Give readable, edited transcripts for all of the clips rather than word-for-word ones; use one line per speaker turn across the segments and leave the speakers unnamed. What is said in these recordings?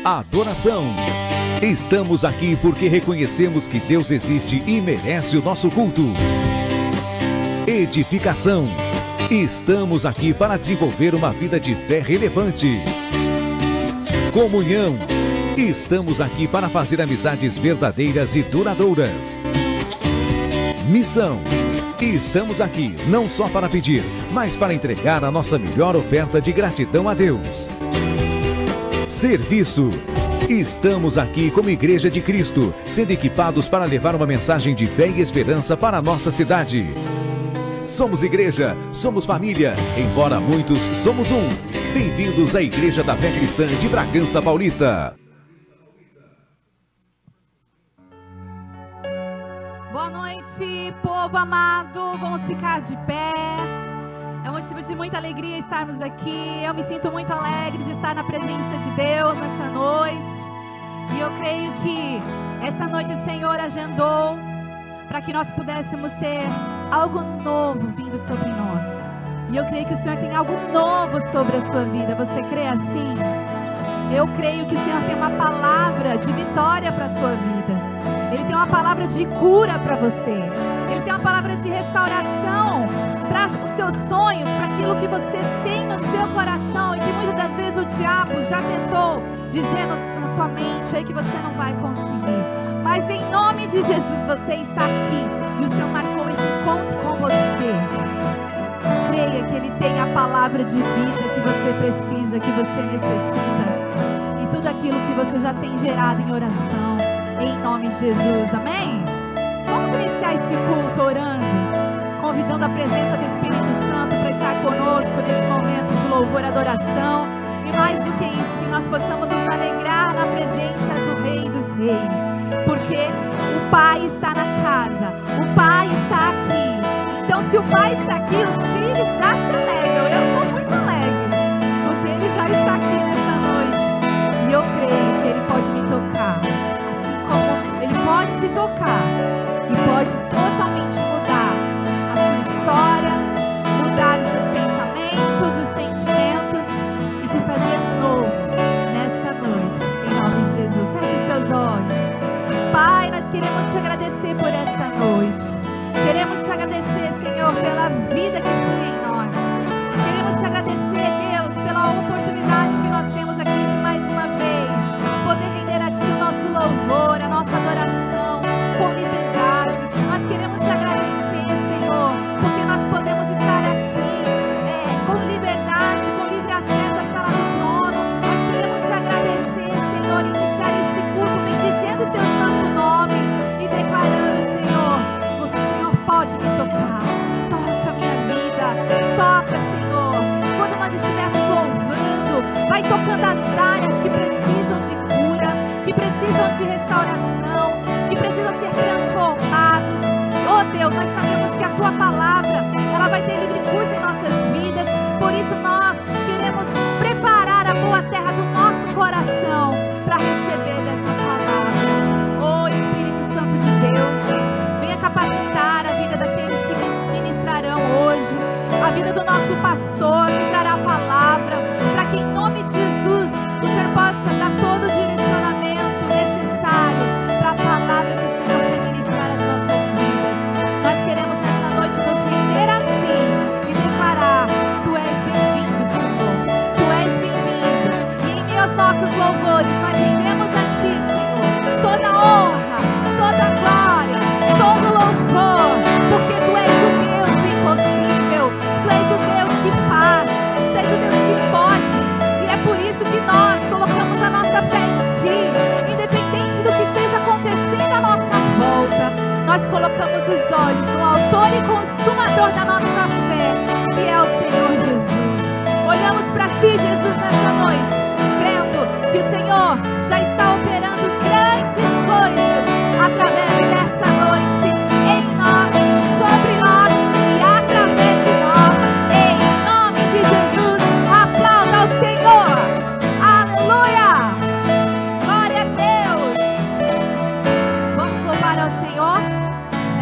Adoração. Estamos aqui porque reconhecemos que Deus existe e merece o nosso culto. Edificação. Estamos aqui para desenvolver uma vida de fé relevante. Comunhão. Estamos aqui para fazer amizades verdadeiras e duradouras. Missão. Estamos aqui não só para pedir, mas para entregar a nossa melhor oferta de gratidão a Deus. Serviço. Estamos aqui como Igreja de Cristo, sendo equipados para levar uma mensagem de fé e esperança para a nossa cidade. Somos igreja, somos família, embora muitos somos um. Bem-vindos à Igreja da Fé Cristã de Bragança Paulista.
Boa noite, povo amado. Vamos ficar de pé. É um motivo de muita alegria estarmos aqui. Eu me sinto muito alegre de estar na presença de Deus essa noite. E eu creio que essa noite o Senhor agendou para que nós pudéssemos ter algo novo vindo sobre nós. E eu creio que o Senhor tem algo novo sobre a sua vida. Você crê assim? Eu creio que o Senhor tem uma palavra de vitória para a sua vida. Ele tem uma palavra de cura para você. Ele tem uma palavra de restauração para os seus sonhos, para aquilo que você tem no seu coração e que muitas das vezes o diabo já tentou dizer na sua mente aí que você não vai conseguir. Mas em nome de Jesus você está aqui e o Senhor marcou esse encontro com você. Creia que Ele tem a palavra de vida que você precisa, que você necessita, e tudo aquilo que você já tem gerado em oração, em nome de Jesus, amém? Vamos iniciar esse culto orando, convidando a presença do Espírito Santo para estar conosco nesse momento de louvor e adoração. E mais do que isso, que nós possamos nos alegrar na presença do Rei dos Reis, porque o Pai está na casa, o Pai está aqui. Então se o Pai está aqui, os filhos já se alegram. Eu estou muito alegre, porque Ele já está aqui nessa noite. E eu creio que Ele pode me tocar, assim como Ele pode te tocar e pode totalmente mudar a sua história, mudar os seus pensamentos, os sentimentos e te fazer novo nesta noite, em nome de Jesus. Feche os teus olhos. Pai, nós queremos te agradecer por esta noite. Queremos te agradecer, Senhor, pela vida que flui em nós. Queremos te agradecer, Deus, pela oportunidade que nós temos aqui de mais uma vez poder render a Ti o nosso louvor, a nossa adoração com liberdade. Nós queremos te agradecer, Senhor, porque nós podemos estar aqui com liberdade, com livre acesso à sala do trono. Nós queremos te agradecer, Senhor, e iniciar este culto bendizendo o Teu santo nome e declarando, Senhor, o Senhor pode me tocar. Toca minha vida, toca, Senhor. Enquanto nós estivermos louvando, vai tocando as áreas que precisam de cura, que precisam de restauração, que precisam ser transformados. Oh Deus, nós sabemos que a Tua palavra, ela vai ter livre curso em nossas vidas. Por isso nós queremos preparar a boa terra do nosso coração para receber dessa palavra. Oh Espírito Santo de Deus, venha capacitar a vida daqueles que ministrarão hoje, a vida do nosso pastor que dará a palavra, para que em nome de Jesus o Senhor possa dar todo o direcionamento necessário para a palavra que o Senhor quer ministrar às nossas vidas. Nós queremos nesta noite nos render a Ti e declarar: Tu és bem-vindo, Senhor, Tu és bem-vindo. E em meio aos nossos louvores nós rendemos a Ti, Senhor, toda honra, toda glória, todo louvor, porque Tu és o Deus do impossível, Tu és o Deus que faz, Tu és o Deus que pode. E é por isso que nós colocamos a nossa fé em Ti, independente do que esteja acontecendo à nossa volta. Nós colocamos os olhos no autor e consumador da nossa fé, que é o Senhor Jesus. Olhamos para Ti, Jesus, nessa noite, crendo que o Senhor já está operando grandes coisas através dessa noite, em nós, sobre nós e através de nós, em nome de Jesus. Aplauda ao Senhor. Aleluia! Glória a Deus! Vamos louvar ao Senhor.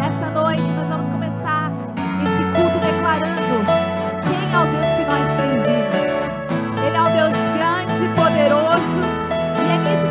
Nessa noite nós vamos começar este culto declarando quem é o Deus que nós servimos. Ele é um Deus grande e poderoso, e é nisso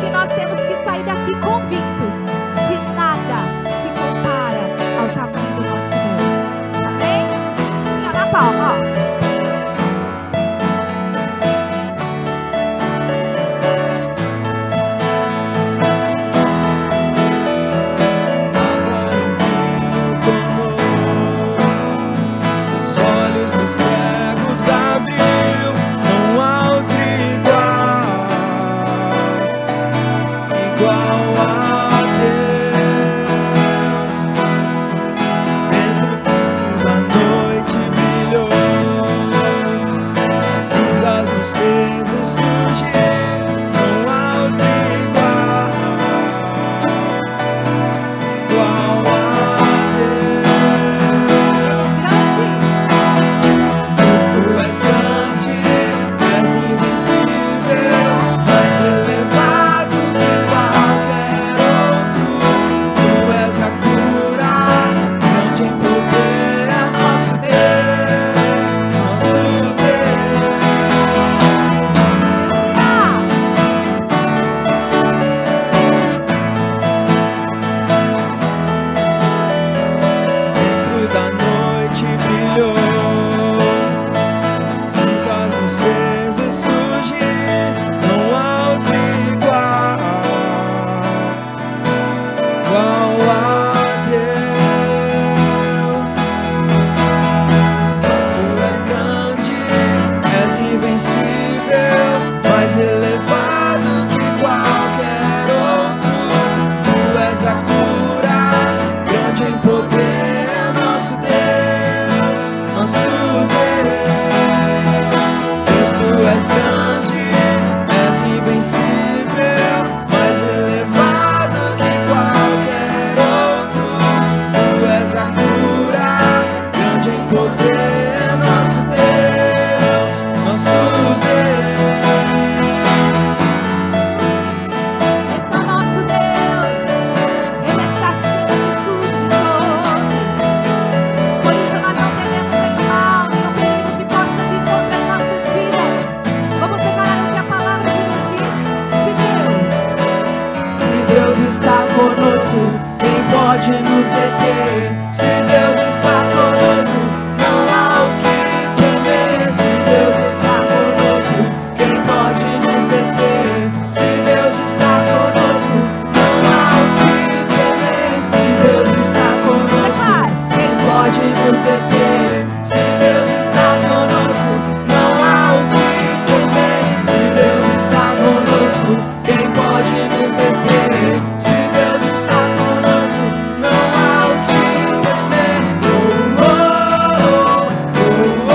pode nos deter? Se Deus está conosco, não há o que temer. Se Deus está conosco, quem pode nos deter? Se Deus está conosco, não há o que temer. Se Deus está conosco, quem pode nos deter? Se Deus está conosco, não há o que temer. Se Deus está conosco, quem pode nos deter? Se Deus está conosco, não há o que temer. Oh, oh, oh, oh,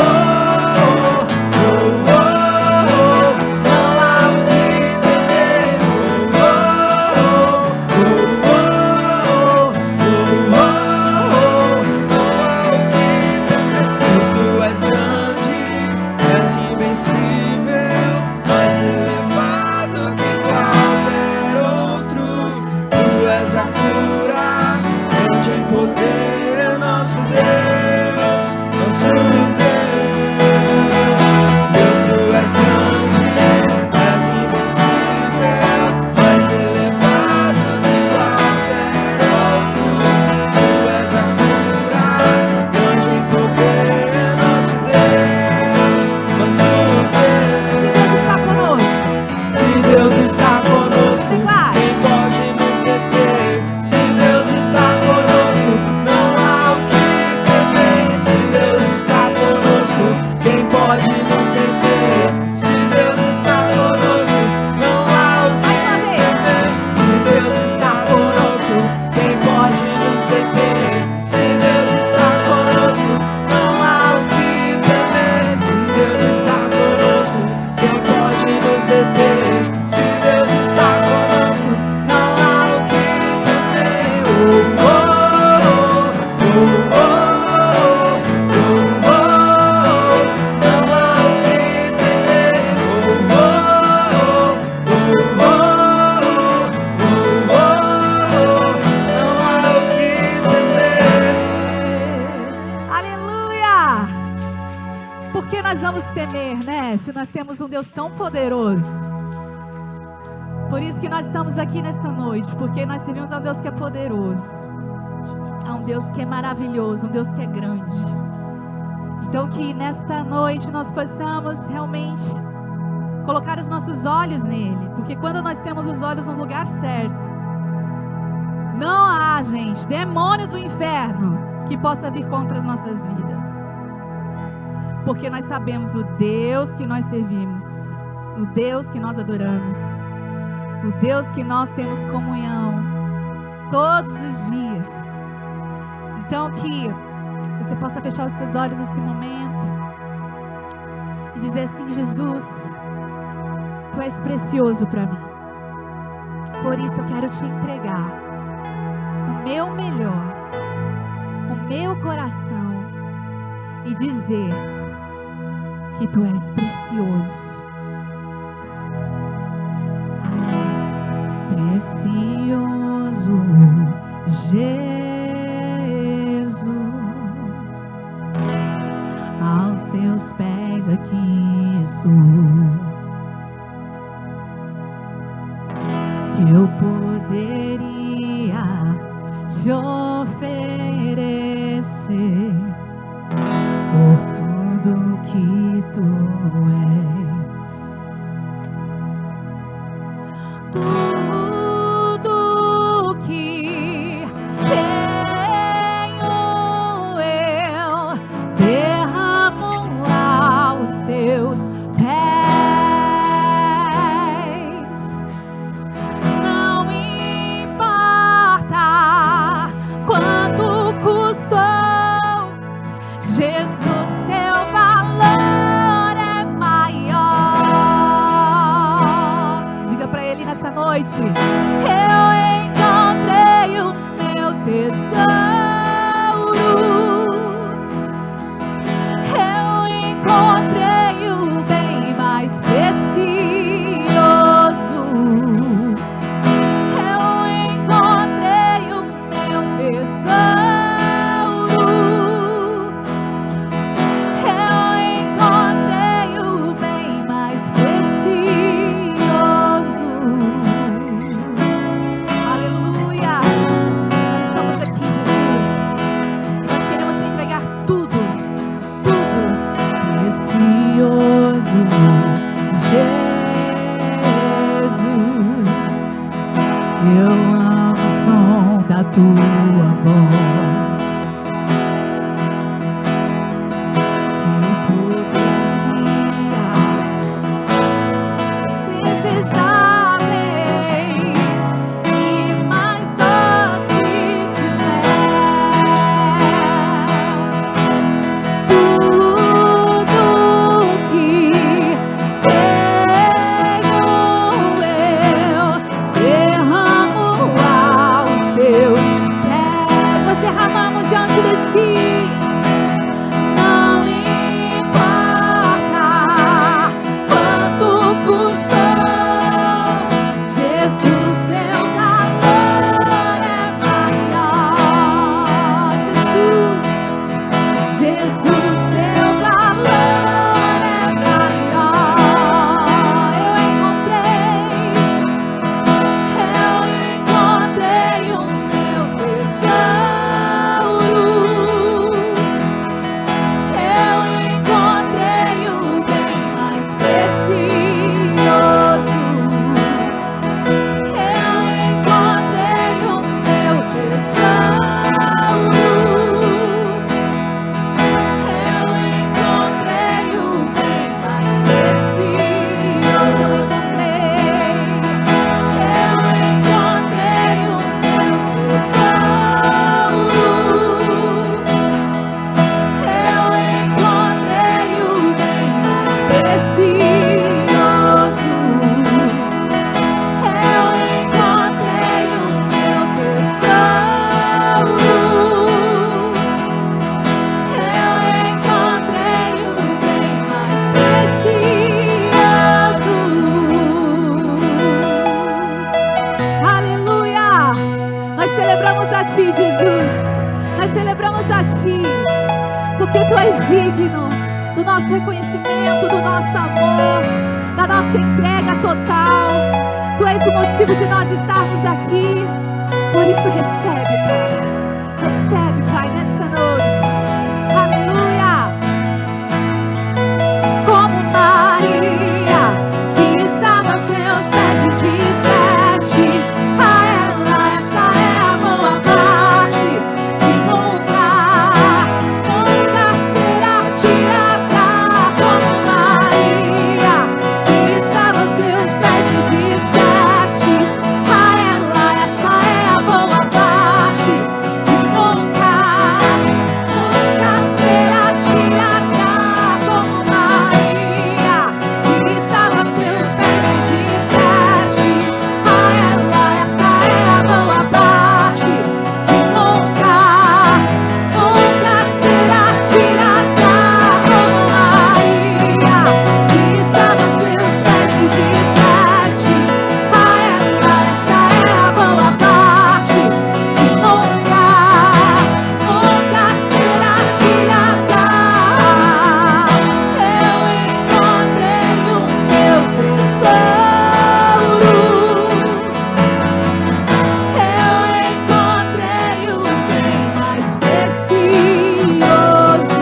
oh, oh, oh, não há o que temer. Oh, oh, oh, oh, Deus, tu és grande, és invencível, mais elevado que qualquer outro. Tu és a cura, grande em poder, nosso Deus, nosso Deus. Deus, tu és grande, és invencível, mais elevado que qualquer outro. Tu és a cura, grande em poder, nosso Deus, nosso Deus.
Se Deus está conosco,
Se Deus está conosco,
Declare.
quem pode nos deter? Se Deus está conosco, não há o que temer. Se Deus está conosco, quem pode nos deter? Se Deus está conosco, não há o que
mais uma vez.
temer. Se Deus está conosco, quem pode nos deter? Se Deus está conosco, não há o que temer. Se Deus está conosco, quem pode nos deter? Se Deus está conosco, não há o que temer. Oh, oh, oh, oh, oh, oh, não há o que temer. Oh, oh, oh, oh, não há o que temer.
Aleluia! Por que nós vamos temer, né? Se nós temos um Deus tão poderoso. Por isso que nós estamos aqui nesta noite, porque nós servimos a um Deus que é poderoso, a um Deus que é maravilhoso, um Deus que é grande. Então que nesta noite nós possamos realmente colocar os nossos olhos nele, porque quando nós temos os olhos no lugar certo, não há, gente, demônio do inferno que possa vir contra as nossas vidas. Porque nós sabemos o Deus que nós servimos, o Deus que nós adoramos, o Deus que nós temos comunhão todos os dias. Então que você possa fechar os teus olhos nesse momento e dizer assim: Jesus, Tu és precioso para mim. Por isso eu quero Te entregar o meu melhor, o meu coração, e dizer que Tu és precioso. Precioso Jesus, aos Teus pés aqui estou. Que eu poderia Te oferecer por tudo que Tu és. Tudo que tenho eu derramo aos Teus pés. Não importa quanto custou, Jesus, Teu valor é maior. Diga para Ele nessa noite: eu encontrei o meu tesouro, eu encontrei o bem mais precioso, eu encontrei o meu tesouro, eu encontrei o bem mais precioso. Aleluia! Nós estamos aqui
tua voz, que eu poderia desejáveis e mais doce que o mel. Tudo que tenho eu derramo aos teus pés. Nós derramamos diante de ti. Não importa quanto custou, Jesus, teu valor é maior. Jesus, teu valor é maior. Eu encontrei o meu tesouro. Eu encontrei o bem mais precioso. Eu encontrei o meu tesouro. Eu encontrei o bem mais precioso. Eu encontrei o meu tesouro. Eu encontrei o bem mais precioso. Eu encontrei o meu tesouro. Eu encontrei o bem mais precioso. Aleluia! Nós celebramos a ti, Jesus. Nós celebramos a ti, porque tu és digno do nosso reconhecimento, do nosso amor, da nossa entrega total. Tu és o motivo de nós estarmos aqui. Por isso recebe, Pai. Recebe, Pai, nessa noite. Aleluia! Como Maria, que estava aos teus pés e dissestes a ela: essa é a boa parte, que nunca será tirada. Como Maria, que estava aos teus pés e dissestes a ela: essa é a boa parte, que nunca será tirada. Como Maria, que estava aos teus pés e dissestes a ela: essa é a boa parte, que nunca será tirada. Como Maria, que estava aos teus pés e dissestes a ela: essa é a boa parte, que nunca será tirada. Eu encontrei o meu tesouro. Eu encontrei o bem mais precioso.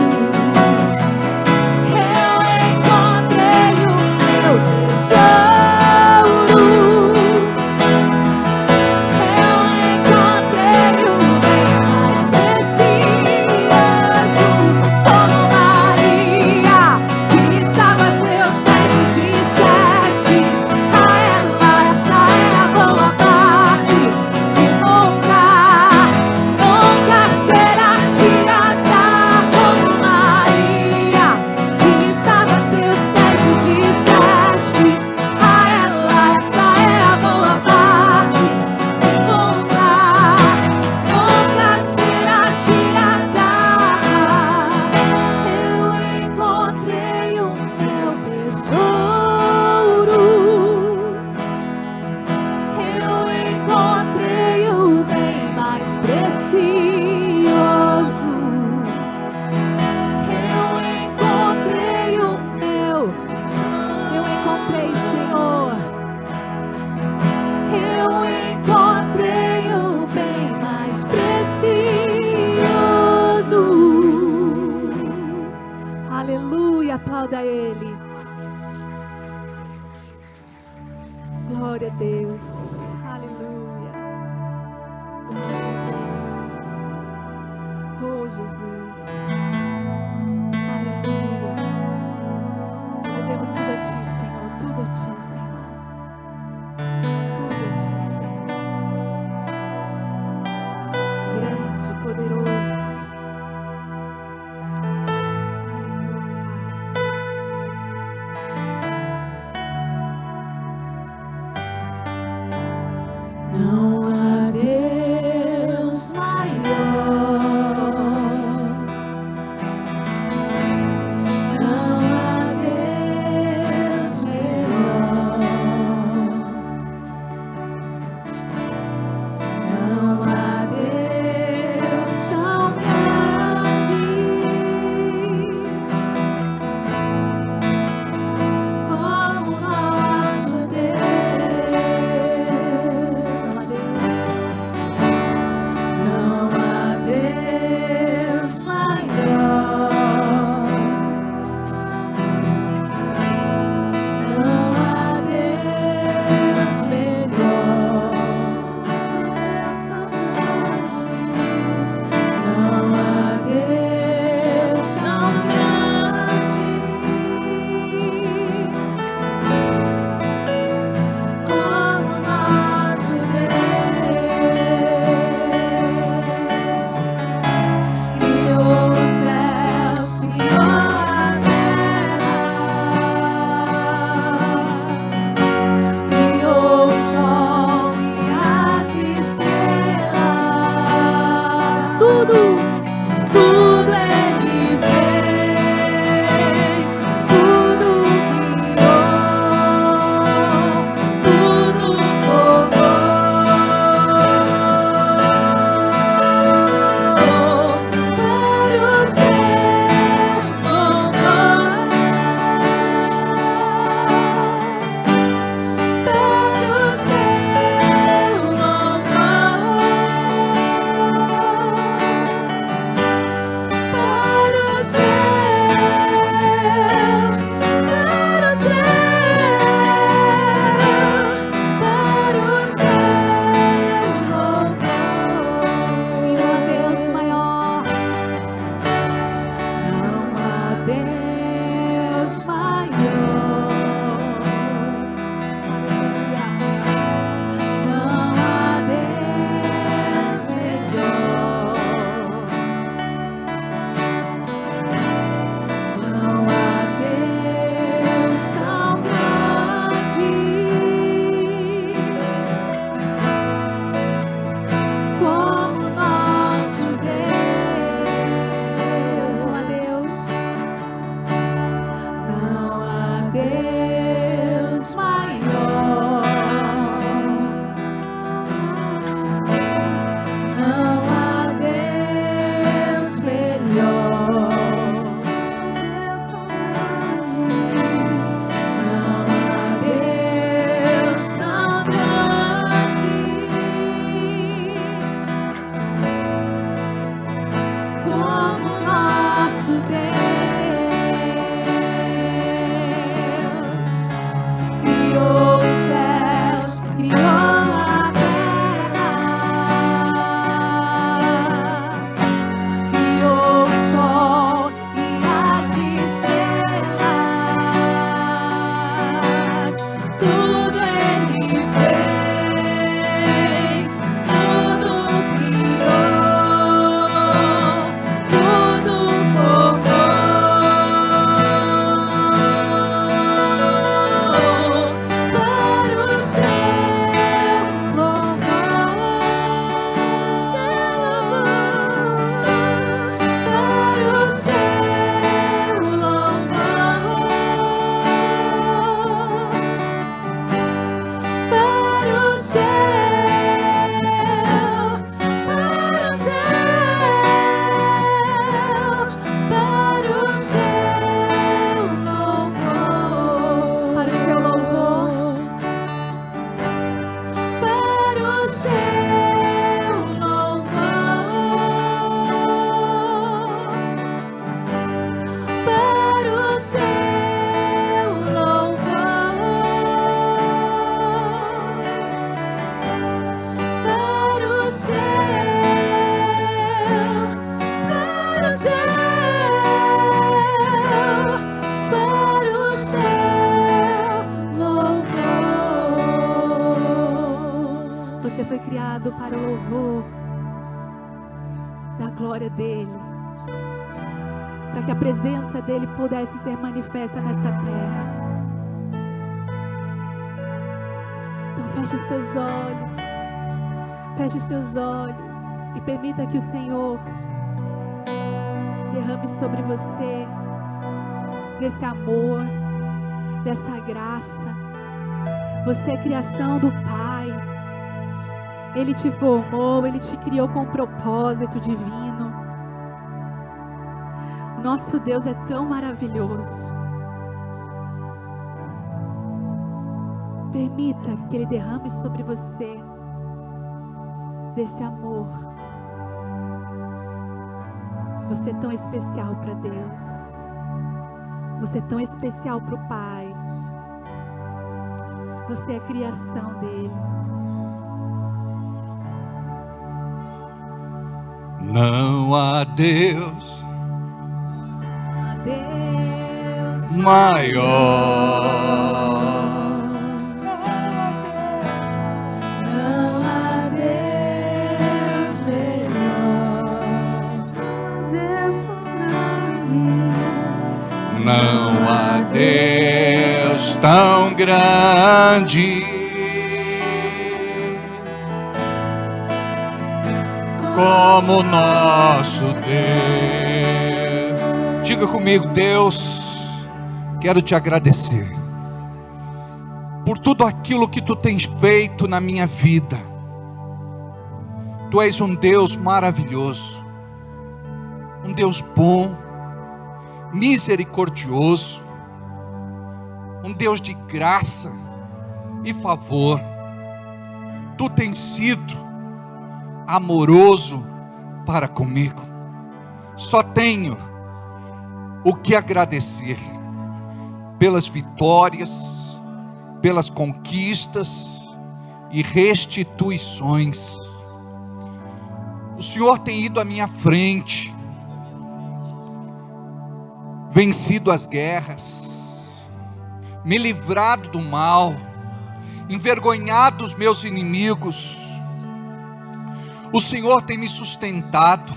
Eu encontrei o meu tesouro. Eu encontrei o bem mais precioso. Como Maria, que estava aos teus pés e dissestes a ela: essa é a boa parte, que nunca será tirada. Como Maria, que estava aos teus pés e dissestes a ela: essa é a boa parte, que nunca será tirada. Eu encontrei o meu tesouro. Eu encontrei o bem mais precioso. Eu encontrei o meu. Eu encontrei, Senhor. Eu encontrei o bem mais precioso. Aleluia, aplauda Ele. Glória a Deus. Aleluia. Glória a Deus.
Jesus. Aleluia. Nós rendemos tudo a Ti, Senhor. Tudo a Ti, Senhor. Tudo a Ti, Senhor. Grande, poderoso.
Não há Deus maior, não há Deus melhor, não há Deus tão grande como nosso Deus. Não há Deus maior, não há Deus melhor, Deus tão grande, não há Deus tão grande como nosso Deus. Criou os céus, criou a terra, criou o sol e as estrelas. Tudo Ele fez, tudo criou, tudo formou. Para o seu louvor, para o seu louvor.
da glória dele, para que a presença dele pudesse ser manifesta nessa terra. Então feche os teus olhos, e permita que o Senhor derrame sobre você desse amor, dessa graça. Você é criação do Pai. Ele te formou, Ele te criou com um propósito divino. O nosso Deus é tão maravilhoso. Permita que Ele derrame sobre você desse amor. Você é tão especial para Deus. Você é tão especial para o Pai. Você é a criação dele.
Não há Deus maior.
Não há Deus melhor. Deus tão grande.
Não há Deus tão grande como nosso Deus. Diga comigo: Deus, quero te agradecer por tudo aquilo que tu tens feito na minha vida. Tu és um Deus maravilhoso, um Deus bom, misericordioso, um Deus de graça e favor. Tu tens sido amoroso para comigo. Só tenho o que agradecer pelas vitórias, pelas conquistas e restituições. O Senhor tem ido à minha frente, vencido as guerras, me livrado do mal, envergonhado os meus inimigos. O Senhor tem me sustentado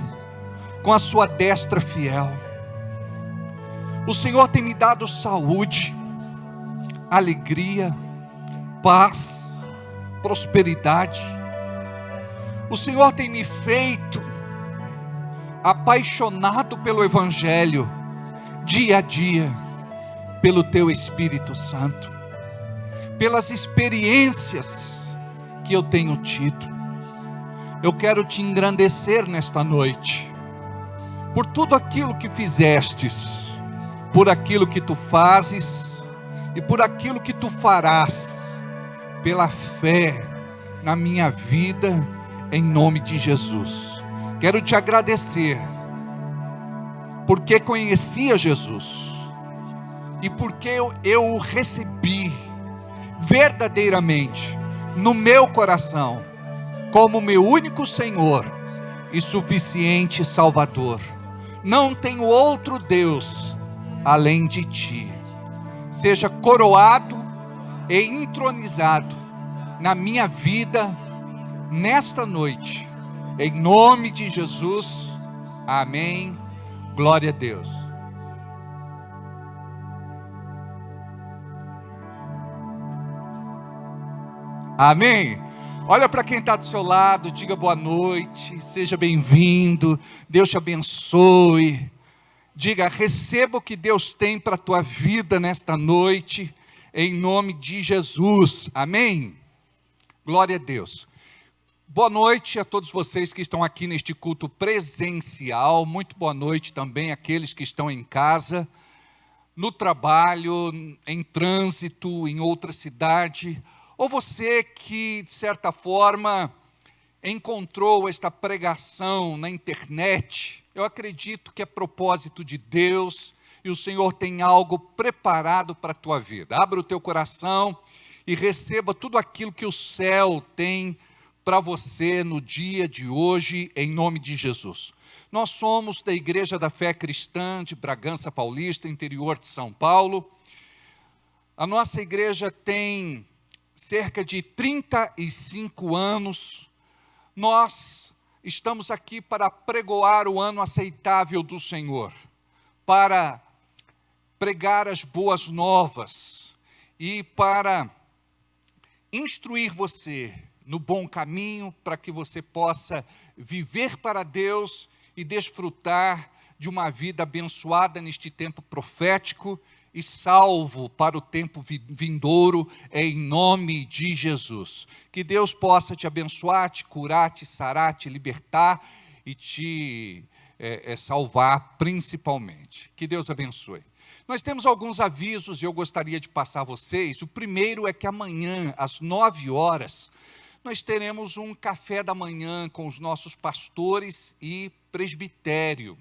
com a sua destra fiel. O Senhor tem me dado saúde, alegria, paz, prosperidade. O Senhor tem me feito apaixonado pelo Evangelho, dia a dia, pelo Teu Espírito Santo, pelas experiências que eu tenho tido. Eu quero te engrandecer nesta noite, por tudo aquilo que fizestes, por aquilo que tu fazes e por aquilo que tu farás, pela fé na minha vida, em nome de Jesus. Quero te agradecer, porque conhecia Jesus, e porque eu o recebi verdadeiramente no meu coração, como meu único Senhor e suficiente Salvador. Não tenho outro Deus além de Ti. Seja coroado e entronizado na minha vida nesta noite, em nome de Jesus. Amém. Glória a Deus. Amém. Olha para quem está do seu lado, diga boa noite, seja bem-vindo, Deus te abençoe. Diga: receba o que Deus tem para a tua vida nesta noite, em nome de Jesus. Amém? Glória a Deus. Boa noite a todos vocês que estão aqui neste culto presencial. Muito boa noite também àqueles que estão em casa, no trabalho, em trânsito, em outra cidade. Ou você que, de certa forma, encontrou esta pregação na internet. Eu acredito que é propósito de Deus e o Senhor tem algo preparado para a tua vida. Abra o teu coração e receba tudo aquilo que o céu tem para você no dia de hoje, em nome de Jesus. Nós somos da Igreja da Fé Cristã de Bragança Paulista, interior de São Paulo. A nossa igreja tem cerca de 35 anos. Nós estamos aqui para pregoar o ano aceitável do Senhor, para pregar as boas novas e para instruir você no bom caminho, para que você possa viver para Deus e desfrutar de uma vida abençoada neste tempo profético e salvo para o tempo vindouro, em nome de Jesus. Que Deus possa te abençoar, te curar, te sarar, te libertar e te salvar principalmente. Que Deus abençoe. Nós temos alguns avisos e eu gostaria de passar a vocês. O primeiro é que amanhã, às 9 horas, nós teremos um café da manhã com os nossos pastores e presbitério.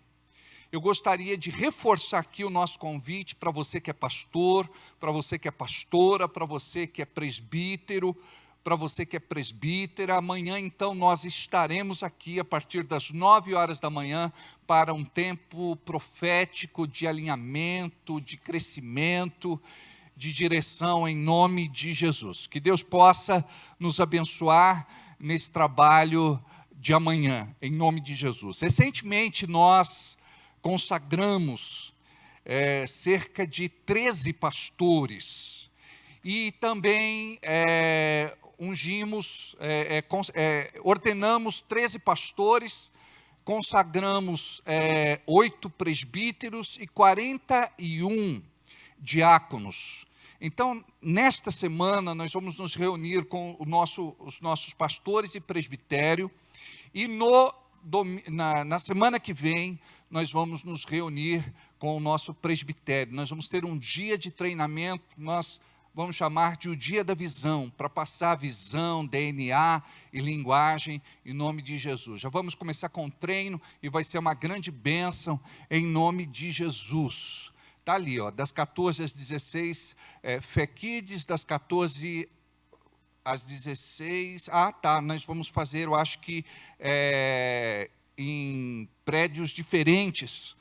Eu gostaria de reforçar aqui o nosso convite para você que é pastor, para você que é pastora, para você que é presbítero, para você que é presbítera. Amanhã, então, nós estaremos aqui a partir das 9 horas da manhã para um tempo profético de alinhamento, de crescimento, de direção em nome de Jesus. Que Deus possa nos abençoar nesse trabalho de amanhã, em nome de Jesus. Recentemente, nós consagramos cerca de 13 pastores e também ordenamos 13 pastores, consagramos 8 presbíteros e 41 diáconos. Então, nesta semana, nós vamos nos reunir com os nossos pastores e presbitério e na semana que vem, nós vamos nos reunir com o nosso presbitério. Nós vamos ter um dia de treinamento, nós vamos chamar de o dia da visão, para passar visão, DNA e linguagem em nome de Jesus. Já vamos começar com o treino e vai ser uma grande bênção em nome de Jesus. Está ali, ó, das 14 às 16, Fé Kids, das 14 às 16, nós vamos fazer, eu acho que em prédios diferentes,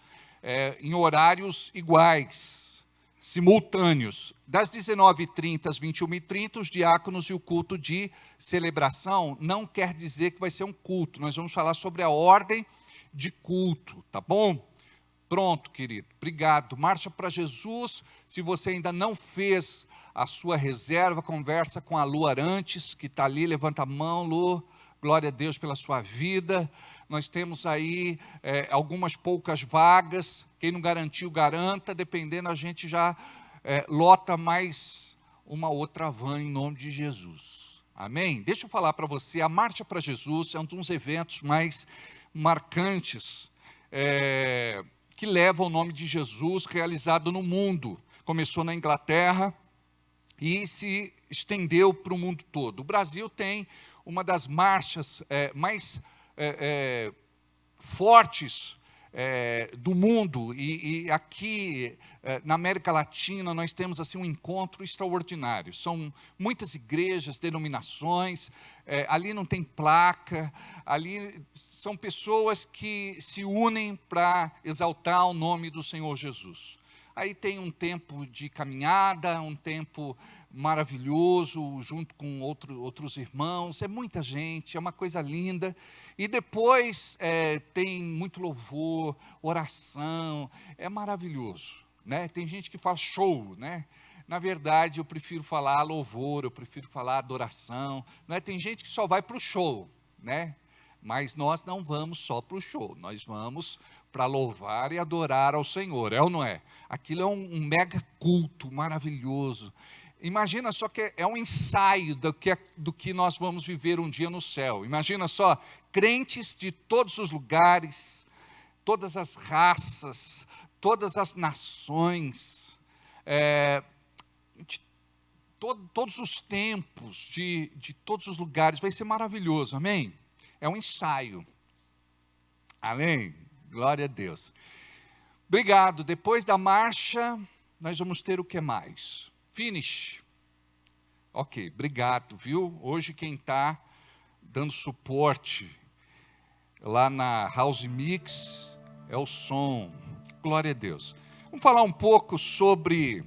em horários iguais, simultâneos, das 19h30 às 21h30, os diáconos e o culto de celebração. Não quer dizer que vai ser um culto, nós vamos falar sobre a ordem de culto, tá bom? Pronto, querido, obrigado. Marcha para Jesus. Se você ainda não fez a sua reserva, conversa com a Lu Arantes, que está ali, levanta a mão, Lu, glória a Deus pela sua vida. Nós temos aí algumas poucas vagas, quem não garantiu, garanta, dependendo, a gente já lota mais uma outra van em nome de Jesus. Amém? Deixa eu falar para você, a Marcha para Jesus é um dos eventos mais marcantes que levam o nome de Jesus, realizado no mundo. Começou na Inglaterra e se estendeu para o mundo todo. O Brasil tem uma das marchas mais fortes do mundo, e aqui na América Latina nós temos assim um encontro extraordinário. São muitas igrejas, denominações, ali não tem placa, ali são pessoas que se unem para exaltar o nome do Senhor Jesus. Aí tem um tempo de caminhada, um tempo maravilhoso, junto com outros irmãos, é muita gente, é uma coisa linda, e depois tem muito louvor, oração, é maravilhoso, né? Tem gente que fala show, né? Na verdade, eu prefiro falar louvor, eu prefiro falar adoração, né? Tem gente que só vai para o show, né? Mas nós não vamos só para o show, nós vamos para louvar e adorar ao Senhor, é ou não é? Aquilo é um mega culto maravilhoso. Imagina só que é um ensaio do que nós vamos viver um dia no céu. Imagina só, crentes de todos os lugares, todas as raças, todas as nações, de todos os tempos, de todos os lugares, vai ser maravilhoso, amém? É um ensaio, amém? Glória a Deus. Obrigado. Depois da marcha, nós vamos ter o que mais? Finish. Ok, obrigado, viu? Hoje quem está dando suporte lá na House Mix é o som. Glória a Deus. Vamos falar um pouco sobre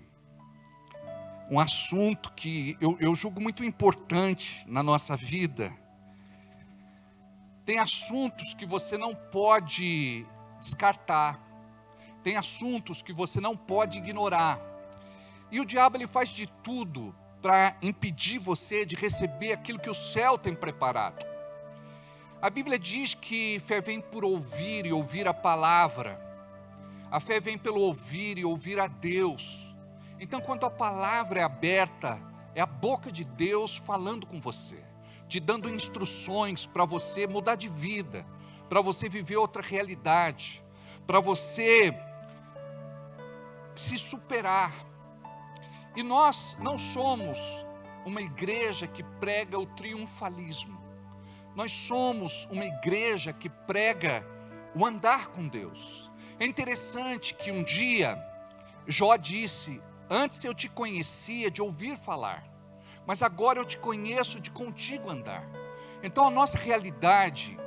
um assunto que eu julgo muito importante na nossa vida. tem assuntos que você não pode descartar, tem assuntos que você não pode ignorar. E o diabo ele faz de tudo para impedir você de receber aquilo que o céu tem preparado. A Bíblia diz que fé vem por ouvir e ouvir a palavra. A fé vem pelo ouvir e ouvir a Deus. Então, quando a palavra é aberta, é a boca de Deus falando com você, te dando instruções para você mudar de vida, para você viver outra realidade, para você se superar. E nós não somos uma igreja que prega o triunfalismo. Nós somos uma igreja que prega o andar com Deus. É interessante que um dia Jó disse: antes eu te conhecia de ouvir falar, mas agora eu te conheço de contigo andar. Então a nossa realidade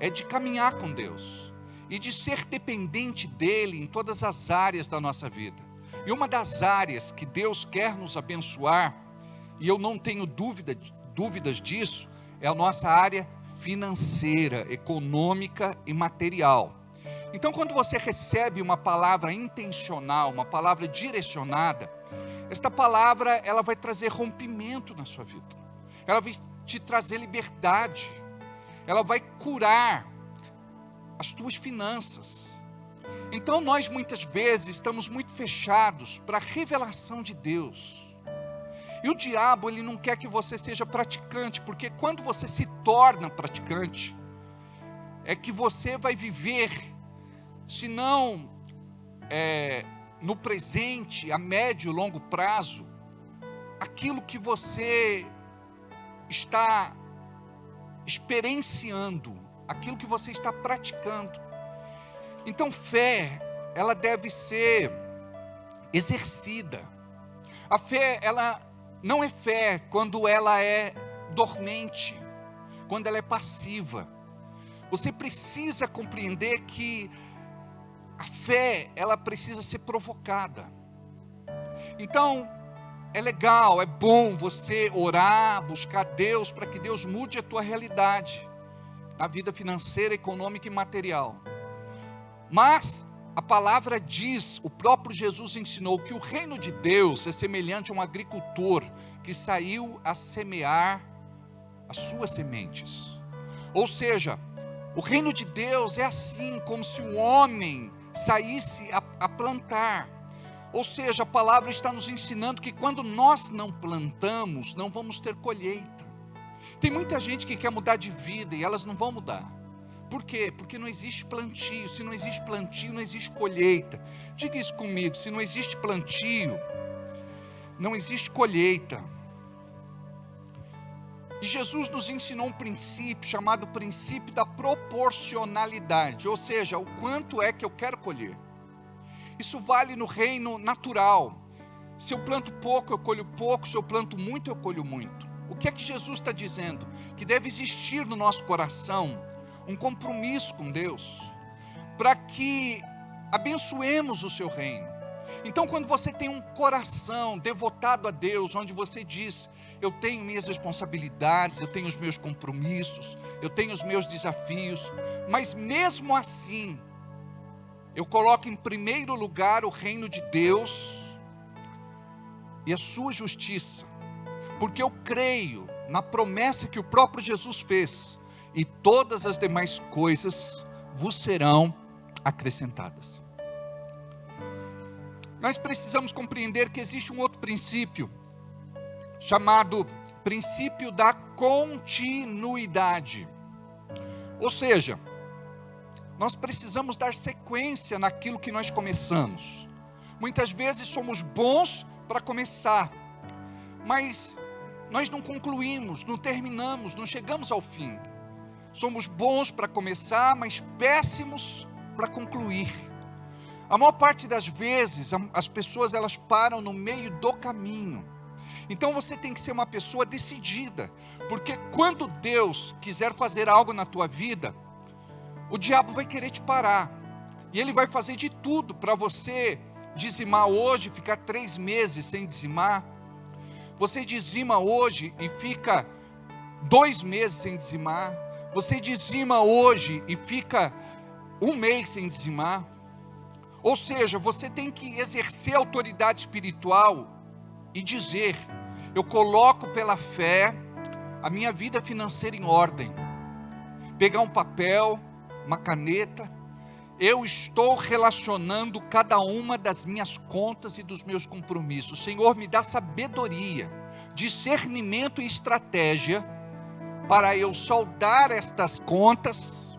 é de caminhar com Deus e de ser dependente dEle em todas as áreas da nossa vida. E uma das áreas que Deus quer nos abençoar, e eu não tenho dúvidas disso, é a nossa área financeira, econômica e material. Então, quando você recebe uma palavra intencional, uma palavra direcionada, esta palavra ela vai trazer rompimento na sua vida. Ela vai te trazer liberdade. Ela vai curar as tuas finanças. Então nós muitas vezes estamos muito fechados para a revelação de Deus. E o diabo ele não quer que você seja praticante, porque quando você se torna praticante, é que você vai viver, se não no presente, a médio e longo prazo, aquilo que você está experienciando, aquilo que você está praticando. Então fé, ela deve ser exercida. A fé, ela não é fé quando ela é dormente, quando ela é passiva. Você precisa compreender que a fé, ela precisa ser provocada. Então, é legal, é bom você orar, buscar Deus, para que Deus mude a tua realidade, na vida financeira, econômica e material. Mas a palavra diz, o próprio Jesus ensinou que o reino de Deus é semelhante a um agricultor que saiu a semear as suas sementes. Ou seja, o reino de Deus é assim, como se o homem saísse a plantar. Ou seja, a palavra está nos ensinando que quando nós não plantamos, não vamos ter colheita. Tem muita gente que quer mudar de vida e elas não vão mudar. Por quê? Porque não existe plantio. Se não existe plantio, não existe colheita. Diga isso comigo: se não existe plantio, não existe colheita. E Jesus nos ensinou um princípio chamado princípio da proporcionalidade, ou seja, o quanto é que eu quero colher. Isso vale no reino natural. Se eu planto pouco, eu colho pouco. Se eu planto muito, eu colho muito. O que é que Jesus está dizendo? Que deve existir no nosso coração um compromisso com Deus, para que abençoemos o seu reino. Então, quando você tem um coração devotado a Deus, onde você diz: eu tenho minhas responsabilidades, eu tenho os meus compromissos, eu tenho os meus desafios, mas mesmo assim, eu coloco em primeiro lugar o reino de Deus e a sua justiça, porque eu creio na promessa que o próprio Jesus fez: e todas as demais coisas vos serão acrescentadas. Nós precisamos compreender que existe um outro princípio, chamado princípio da continuidade. Ou seja, nós precisamos dar sequência naquilo que nós começamos. Muitas vezes somos bons para começar, mas nós não concluímos, não terminamos, não chegamos ao fim. Somos bons para começar, mas péssimos para concluir. A maior parte das vezes, as pessoas elas param no meio do caminho. Então você tem que ser uma pessoa decidida, porque quando Deus quiser fazer algo na tua vida, o diabo vai querer te parar, e ele vai fazer de tudo para você dizimar hoje, ficar 3 meses sem dizimar. Você dizima hoje e fica 2 meses sem dizimar. Você dizima hoje e fica um mês sem dizimar. Ou seja, você tem que exercer autoridade espiritual e dizer: eu coloco pela fé a minha vida financeira em ordem. Pegar um papel, uma caneta, eu estou relacionando cada uma das minhas contas e dos meus compromissos. Senhor, me dá sabedoria, discernimento e estratégia para eu saldar estas contas.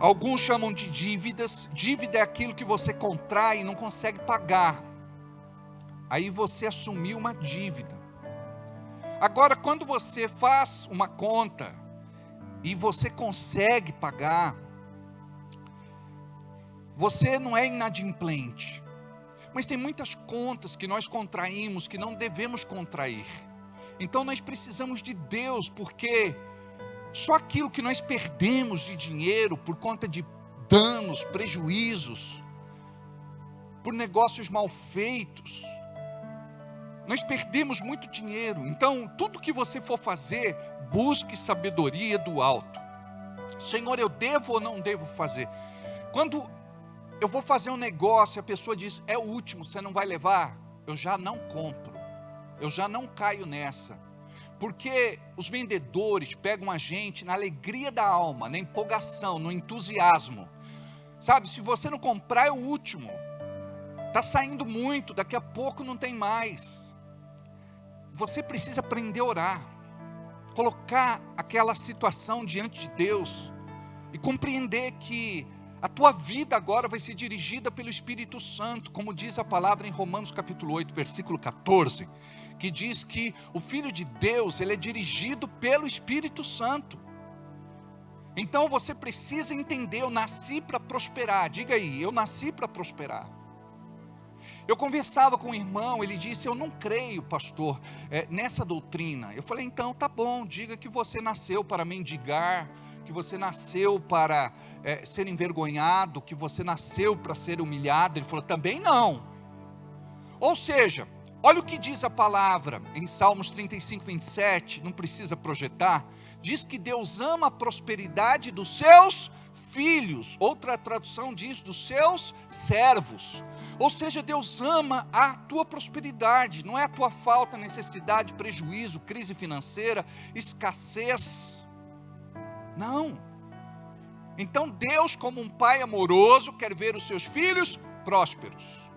Alguns chamam de dívidas. Dívida é aquilo que você contrai e não consegue pagar. Aí você assumiu uma dívida. Agora, quando você faz uma conta e você consegue pagar, você não é inadimplente. Mas tem muitas contas que nós contraímos que não devemos contrair. Então nós precisamos de Deus, porque só aquilo que nós perdemos de dinheiro por conta de danos, prejuízos, por negócios mal feitos, nós perdemos muito dinheiro. Então, tudo que você for fazer, busque sabedoria do alto. Senhor, eu devo ou não devo fazer? Quando eu vou fazer um negócio, a pessoa diz: é o último, você não vai levar? Eu já não compro, eu já não caio nessa. Porque os vendedores pegam a gente na alegria da alma, na empolgação, no entusiasmo. Sabe, se você não comprar, é o último. Está saindo muito, daqui a pouco não tem mais. Você precisa aprender a orar, colocar aquela situação diante de Deus e compreender que a tua vida agora vai ser dirigida pelo Espírito Santo, como diz a palavra em Romanos capítulo 8, versículo 14, que diz que o Filho de Deus, ele é dirigido pelo Espírito Santo. Então você precisa entender: eu nasci para prosperar. Diga aí, eu nasci para prosperar. Eu conversava com um irmão, ele disse: eu não creio, pastor, nessa doutrina. Eu falei: então tá bom, diga que você nasceu para mendigar, que você nasceu para ser envergonhado, que você nasceu para ser humilhado. Ele falou: também não. Ou seja, olha o que diz a palavra em Salmos 35, 27, não precisa projetar. Diz que Deus ama a prosperidade dos seus filhos. Outra tradução diz: dos seus servos. Ou seja, Deus ama a tua prosperidade, não é a tua falta, necessidade, prejuízo, crise financeira, escassez. Não. Então Deus, como um pai amoroso, quer ver os seus filhos prósperos.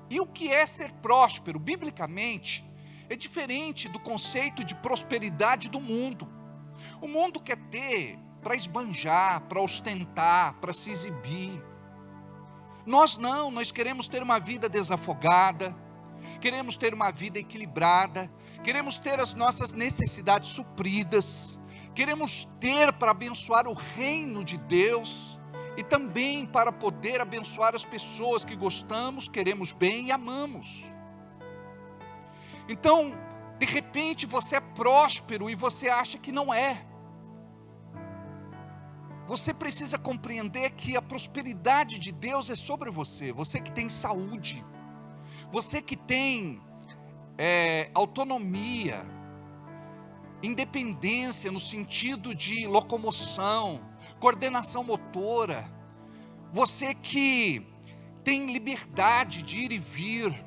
E o que é ser próspero? Biblicamente, é diferente do conceito de prosperidade do mundo. O mundo quer ter para esbanjar, para ostentar, para se exibir. Nós não, nós queremos ter uma vida desafogada, queremos ter uma vida equilibrada, queremos ter as nossas necessidades supridas, queremos ter para abençoar o reino de Deus e também para poder abençoar as pessoas que gostamos, queremos bem e amamos. Então, de repente você é próspero e você acha que não é. Você precisa compreender que a prosperidade de Deus é sobre você. Você que tem saúde, você que tem autonomia, independência no sentido de locomoção, coordenação motora, você que tem liberdade de ir e vir,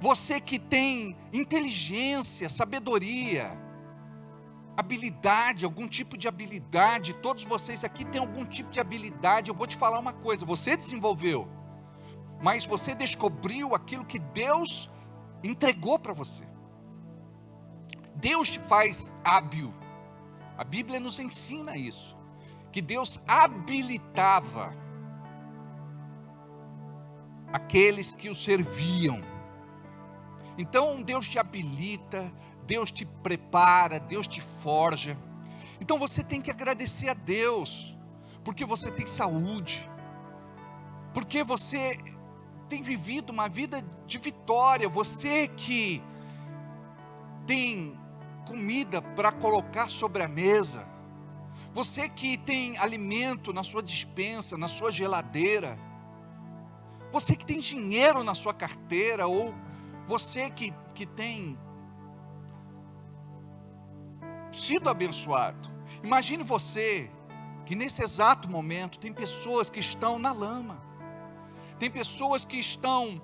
você que tem inteligência, sabedoria, habilidade, algum tipo de habilidade. Todos vocês aqui têm algum tipo de habilidade. Eu vou te falar uma coisa: você desenvolveu, mas você descobriu aquilo que Deus entregou para você. Deus te faz hábil. A Bíblia nos ensina isso, que Deus habilitava aqueles que o serviam. Então Deus te habilita, Deus te prepara, Deus te forja. Então você tem que agradecer a Deus, porque você tem saúde, porque você tem vivido uma vida de vitória, você que tem comida para colocar sobre a mesa, você que tem alimento na sua despensa, na sua geladeira, você que tem dinheiro na sua carteira, ou você que tem sido abençoado. Imagine você que nesse exato momento tem pessoas que estão na lama, tem pessoas que estão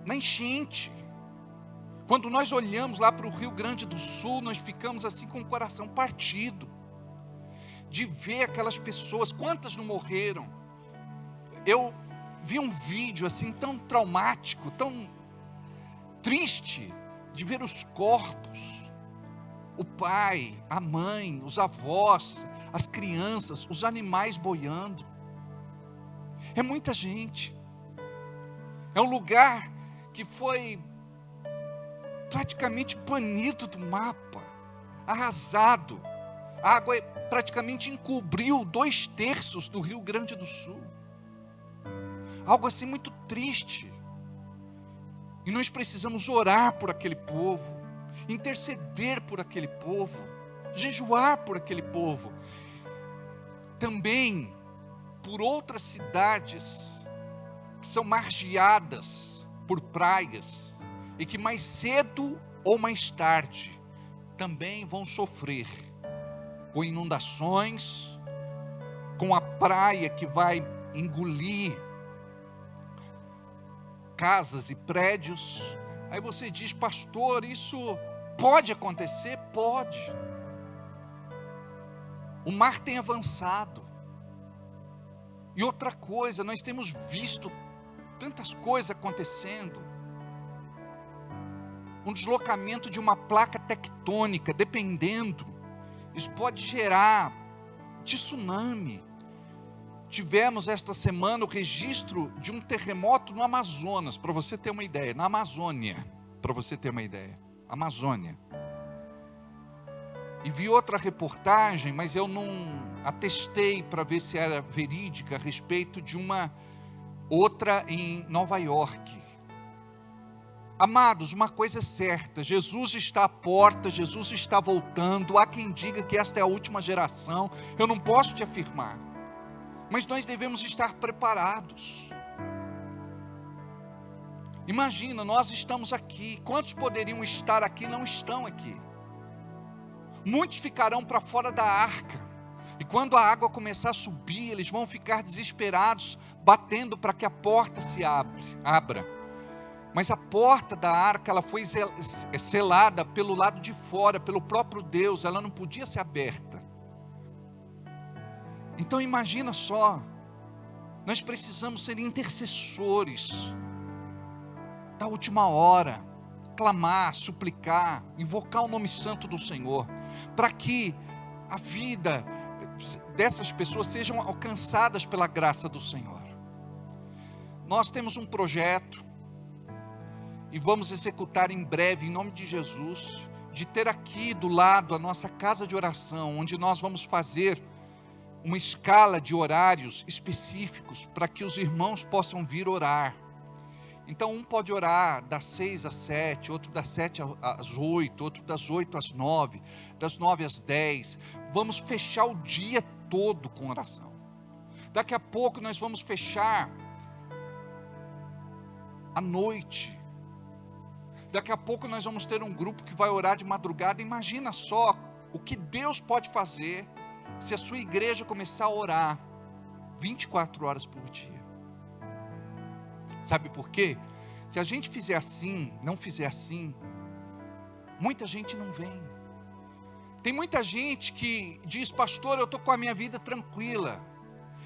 na enchente. Quando nós olhamos lá para o Rio Grande do Sul, nós ficamos assim com o coração partido, de ver aquelas pessoas, quantas não morreram. Eu vi um vídeo assim tão traumático, tão triste, de ver os corpos, o pai, a mãe, os avós, as crianças, os animais boiando. É muita gente. É um lugar que foi praticamente banido do mapa, arrasado. A água praticamente encobriu 2/3 do Rio Grande do Sul. Algo assim muito triste. E nós precisamos orar por aquele povo, interceder por aquele povo, jejuar por aquele povo. Também por outras cidades que são margeadas por praias e que mais cedo ou mais tarde também vão sofrer com inundações, com a praia que vai engolir casas e prédios. Aí você diz: pastor, isso pode acontecer? Pode. O mar tem avançado. E outra coisa, nós temos visto tantas coisas acontecendo. Um deslocamento de uma placa tectônica, dependendo, isso pode gerar tsunami. Tivemos esta semana o registro de um terremoto no Amazonas, para você ter uma ideia, na Amazônia, para você ter uma ideia, Amazônia. E vi outra reportagem, mas eu não atestei para ver se era verídica, a respeito de uma outra em Nova York. Amados, uma coisa é certa, Jesus está à porta, Jesus está voltando. Há quem diga que esta é a última geração, eu não posso te afirmar, mas nós devemos estar preparados. Imagina, nós estamos aqui, quantos poderiam estar aqui e não estão aqui? Muitos ficarão para fora da arca, e quando a água começar a subir, eles vão ficar desesperados, batendo para que a porta se abra. Mas a porta da arca, ela foi selada pelo lado de fora, pelo próprio Deus, ela não podia ser aberta. Então imagina só, nós precisamos ser intercessores da última hora, clamar, suplicar, invocar o nome santo do Senhor, para que a vida dessas pessoas sejam alcançadas pela graça do Senhor. Nós temos um projeto, e vamos executar em breve, em nome de Jesus, de ter aqui do lado a nossa casa de oração, onde nós vamos fazer uma escala de horários específicos, para que os irmãos possam vir orar. Então um pode orar das 6 às 7, outro das 7 às 8, outro das 8 às 9, das 9 às 10, vamos fechar o dia todo com oração. Daqui a pouco nós vamos fechar à noite. Daqui a pouco nós vamos ter um grupo que vai orar de madrugada. Imagina só o que Deus pode fazer se a sua igreja começar a orar 24 horas por dia. Sabe por quê? Se a gente fizer assim, não fizer assim, muita gente não vem. Tem muita gente que diz: pastor, eu estou com a minha vida tranquila,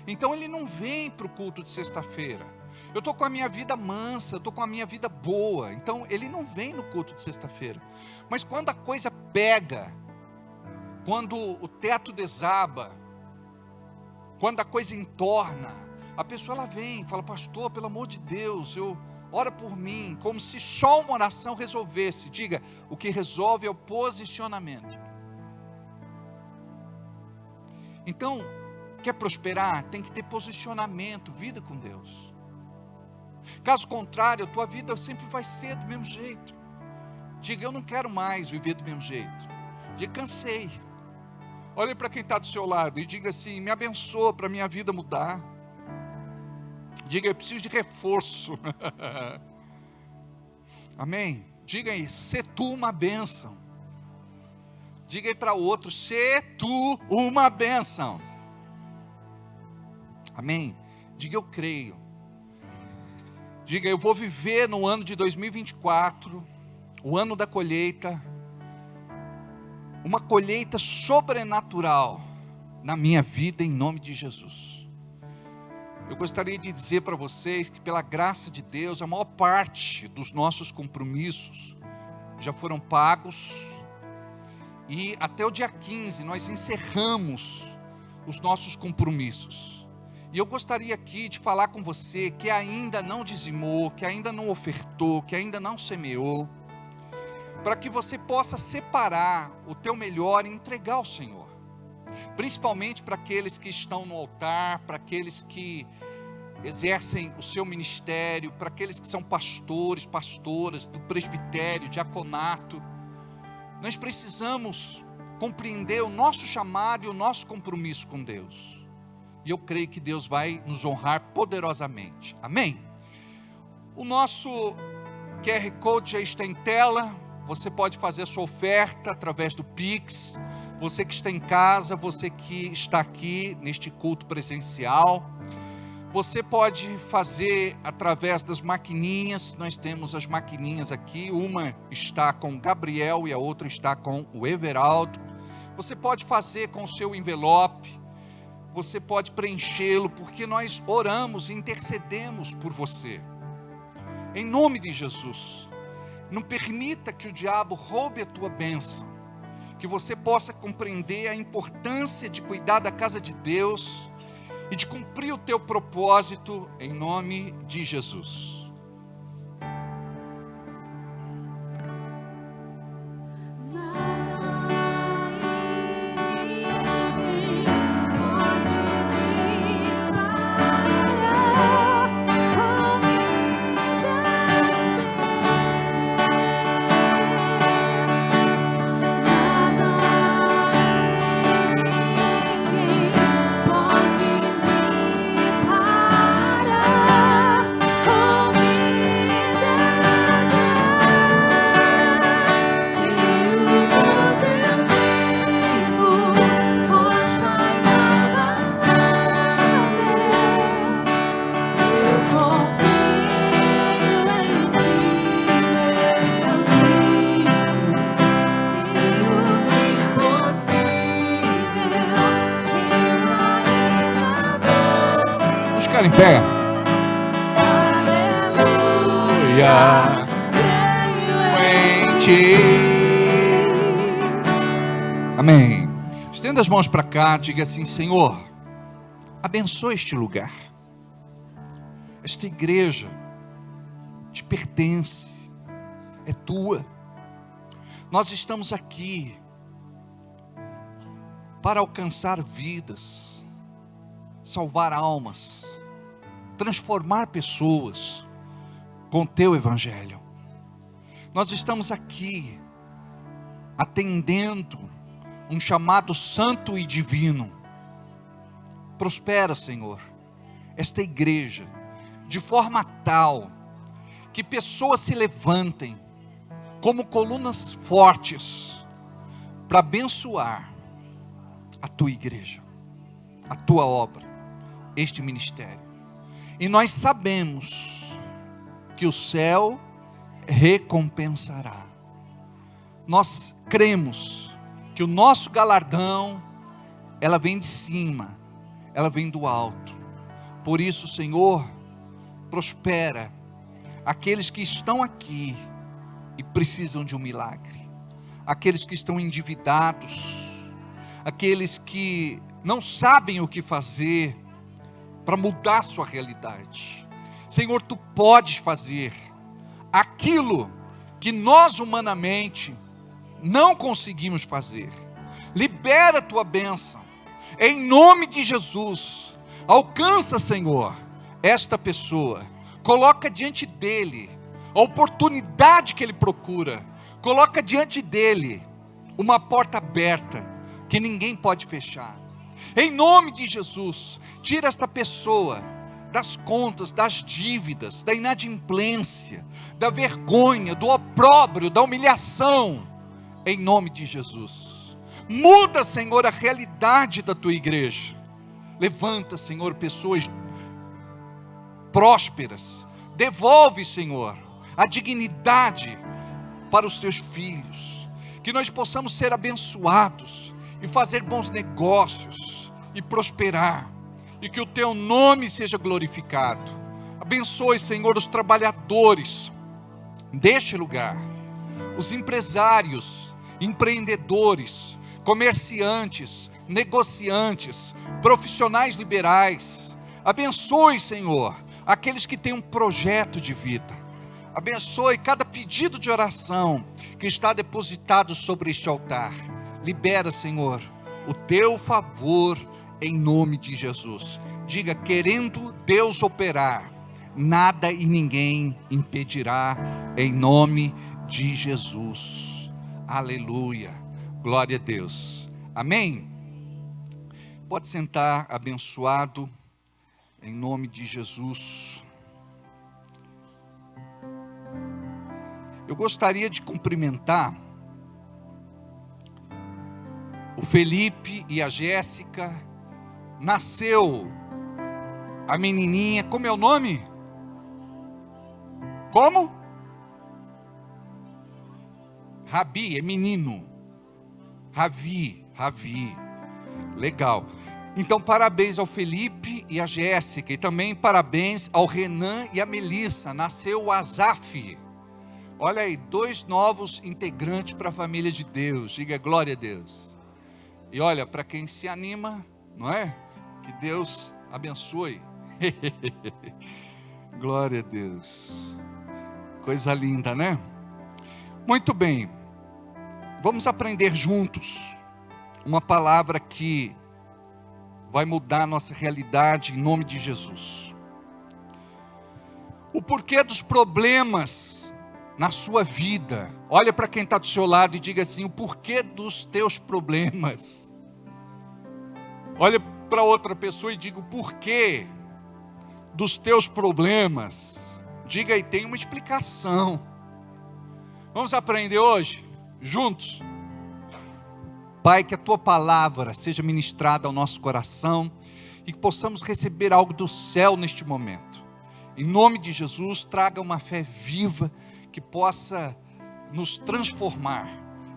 então ele não vem para o culto de sexta-feira. Eu estou com a minha vida mansa, eu estou com a minha vida boa, então ele não vem no culto de sexta-feira. Mas quando a coisa pega, quando o teto desaba, quando a coisa entorna, a pessoa ela vem e fala: pastor, pelo amor de Deus, ora por mim, como se só uma oração resolvesse. Diga, o que resolve é o posicionamento. Então, quer prosperar? Tem que ter posicionamento, vida com Deus. Caso contrário, a tua vida sempre vai ser do mesmo jeito. Diga, eu não quero mais viver do mesmo jeito. Diga, cansei. Olhe para quem está do seu lado e diga assim: me abençoa para a minha vida mudar. Diga, eu preciso de reforço. Amém? Diga aí, sê tu uma bênção. Diga aí para o outro, sê tu uma bênção. Amém? Diga, eu creio. Diga, eu vou viver no ano de 2024, o ano da colheita, uma colheita sobrenatural na minha vida, em nome de Jesus. Eu gostaria de dizer para vocês que, pela graça de Deus, a maior parte dos nossos compromissos já foram pagos, e até o dia 15 nós encerramos os nossos compromissos. E eu gostaria aqui de falar com você que ainda não dizimou, que ainda não ofertou, que ainda não semeou, para que você possa separar o teu melhor e entregar ao Senhor. Principalmente para aqueles que estão no altar, para aqueles que exercem o seu ministério, para aqueles que são pastores, pastoras do presbitério, diaconato. Nós precisamos compreender o nosso chamado e o nosso compromisso com Deus. E eu creio que Deus vai nos honrar poderosamente. Amém? O nosso QR Code já está em tela. Você pode fazer a sua oferta através do Pix. Você que está em casa, você que está aqui neste culto presencial, você pode fazer através das maquininhas. Nós temos as maquininhas aqui, uma está com o Gabriel e a outra está com o Everaldo. Você pode fazer com o seu envelope, você pode preenchê-lo, porque nós oramos e intercedemos por você. Em nome de Jesus, não permita que o diabo roube a tua bênção, que você possa compreender a importância de cuidar da casa de Deus e de cumprir o teu propósito, em nome de Jesus. Em pé. Aleluia, creio em ti. Amém. Estenda as mãos para cá, diga assim: Senhor, abençoa este lugar. Esta igreja te pertence, é tua. Nós estamos aqui para alcançar vidas, salvar almas, transformar pessoas com o teu evangelho. Nós estamos aqui atendendo um chamado santo e divino. Prospera, Senhor, esta igreja de forma tal que pessoas se levantem como colunas fortes para abençoar a tua igreja, a tua obra, este ministério. E nós sabemos que o céu recompensará. Nós cremos que o nosso galardão, ela vem de cima, ela vem do alto. Por isso, Senhor, prospera aqueles que estão aqui e precisam de um milagre, aqueles que estão endividados, aqueles que não sabem o que fazer para mudar sua realidade. Senhor, tu podes fazer aquilo que nós humanamente não conseguimos fazer. Libera a tua bênção, em nome de Jesus. Alcança, Senhor, esta pessoa, coloca diante dele a oportunidade que ele procura, coloca diante dele uma porta aberta que ninguém pode fechar. Em nome de Jesus, tira esta pessoa das contas, das dívidas, da inadimplência, da vergonha, do opróbrio, da humilhação, em nome de Jesus. Muda, Senhor, a realidade da tua igreja. Levanta, Senhor, pessoas prósperas. Devolve, Senhor, a dignidade para os teus filhos. Que nós possamos ser abençoados e fazer bons negócios e prosperar. E que o teu nome seja glorificado. Abençoe, Senhor, os trabalhadores deste lugar, os empresários, empreendedores, comerciantes, negociantes, profissionais liberais. Abençoe, Senhor, aqueles que têm um projeto de vida. Abençoe cada pedido de oração que está depositado sobre este altar. Libera, Senhor, o teu favor em nome de Jesus. Diga: querendo Deus operar, nada e ninguém impedirá, em nome de Jesus. Aleluia. Glória a Deus. Amém? Pode sentar, abençoado, em nome de Jesus. Eu gostaria de cumprimentar o Felipe e a Jéssica. Nasceu a menininha, como é o nome? Como? Rabi, é menino. Ravi. Legal. Então, parabéns ao Felipe e a Jéssica. E também parabéns ao Renan e a Melissa. Nasceu o Azaf. Olha aí, 2 novos integrantes para a família de Deus. Diga glória a Deus. E olha, para quem se anima, não é? Que Deus abençoe. Glória a Deus. Coisa linda, né? Muito bem. Vamos aprender juntos uma palavra que vai mudar a nossa realidade em nome de Jesus. O porquê dos problemas na sua vida. Olha para quem está do seu lado e diga assim: o porquê dos teus problemas. Olha para outra pessoa e diga: o porquê dos teus problemas. Diga aí, tem uma explicação. Vamos aprender hoje, juntos? Pai, que a tua palavra seja ministrada ao nosso coração e que possamos receber algo do céu neste momento. Em nome de Jesus, traga uma fé viva que possa nos transformar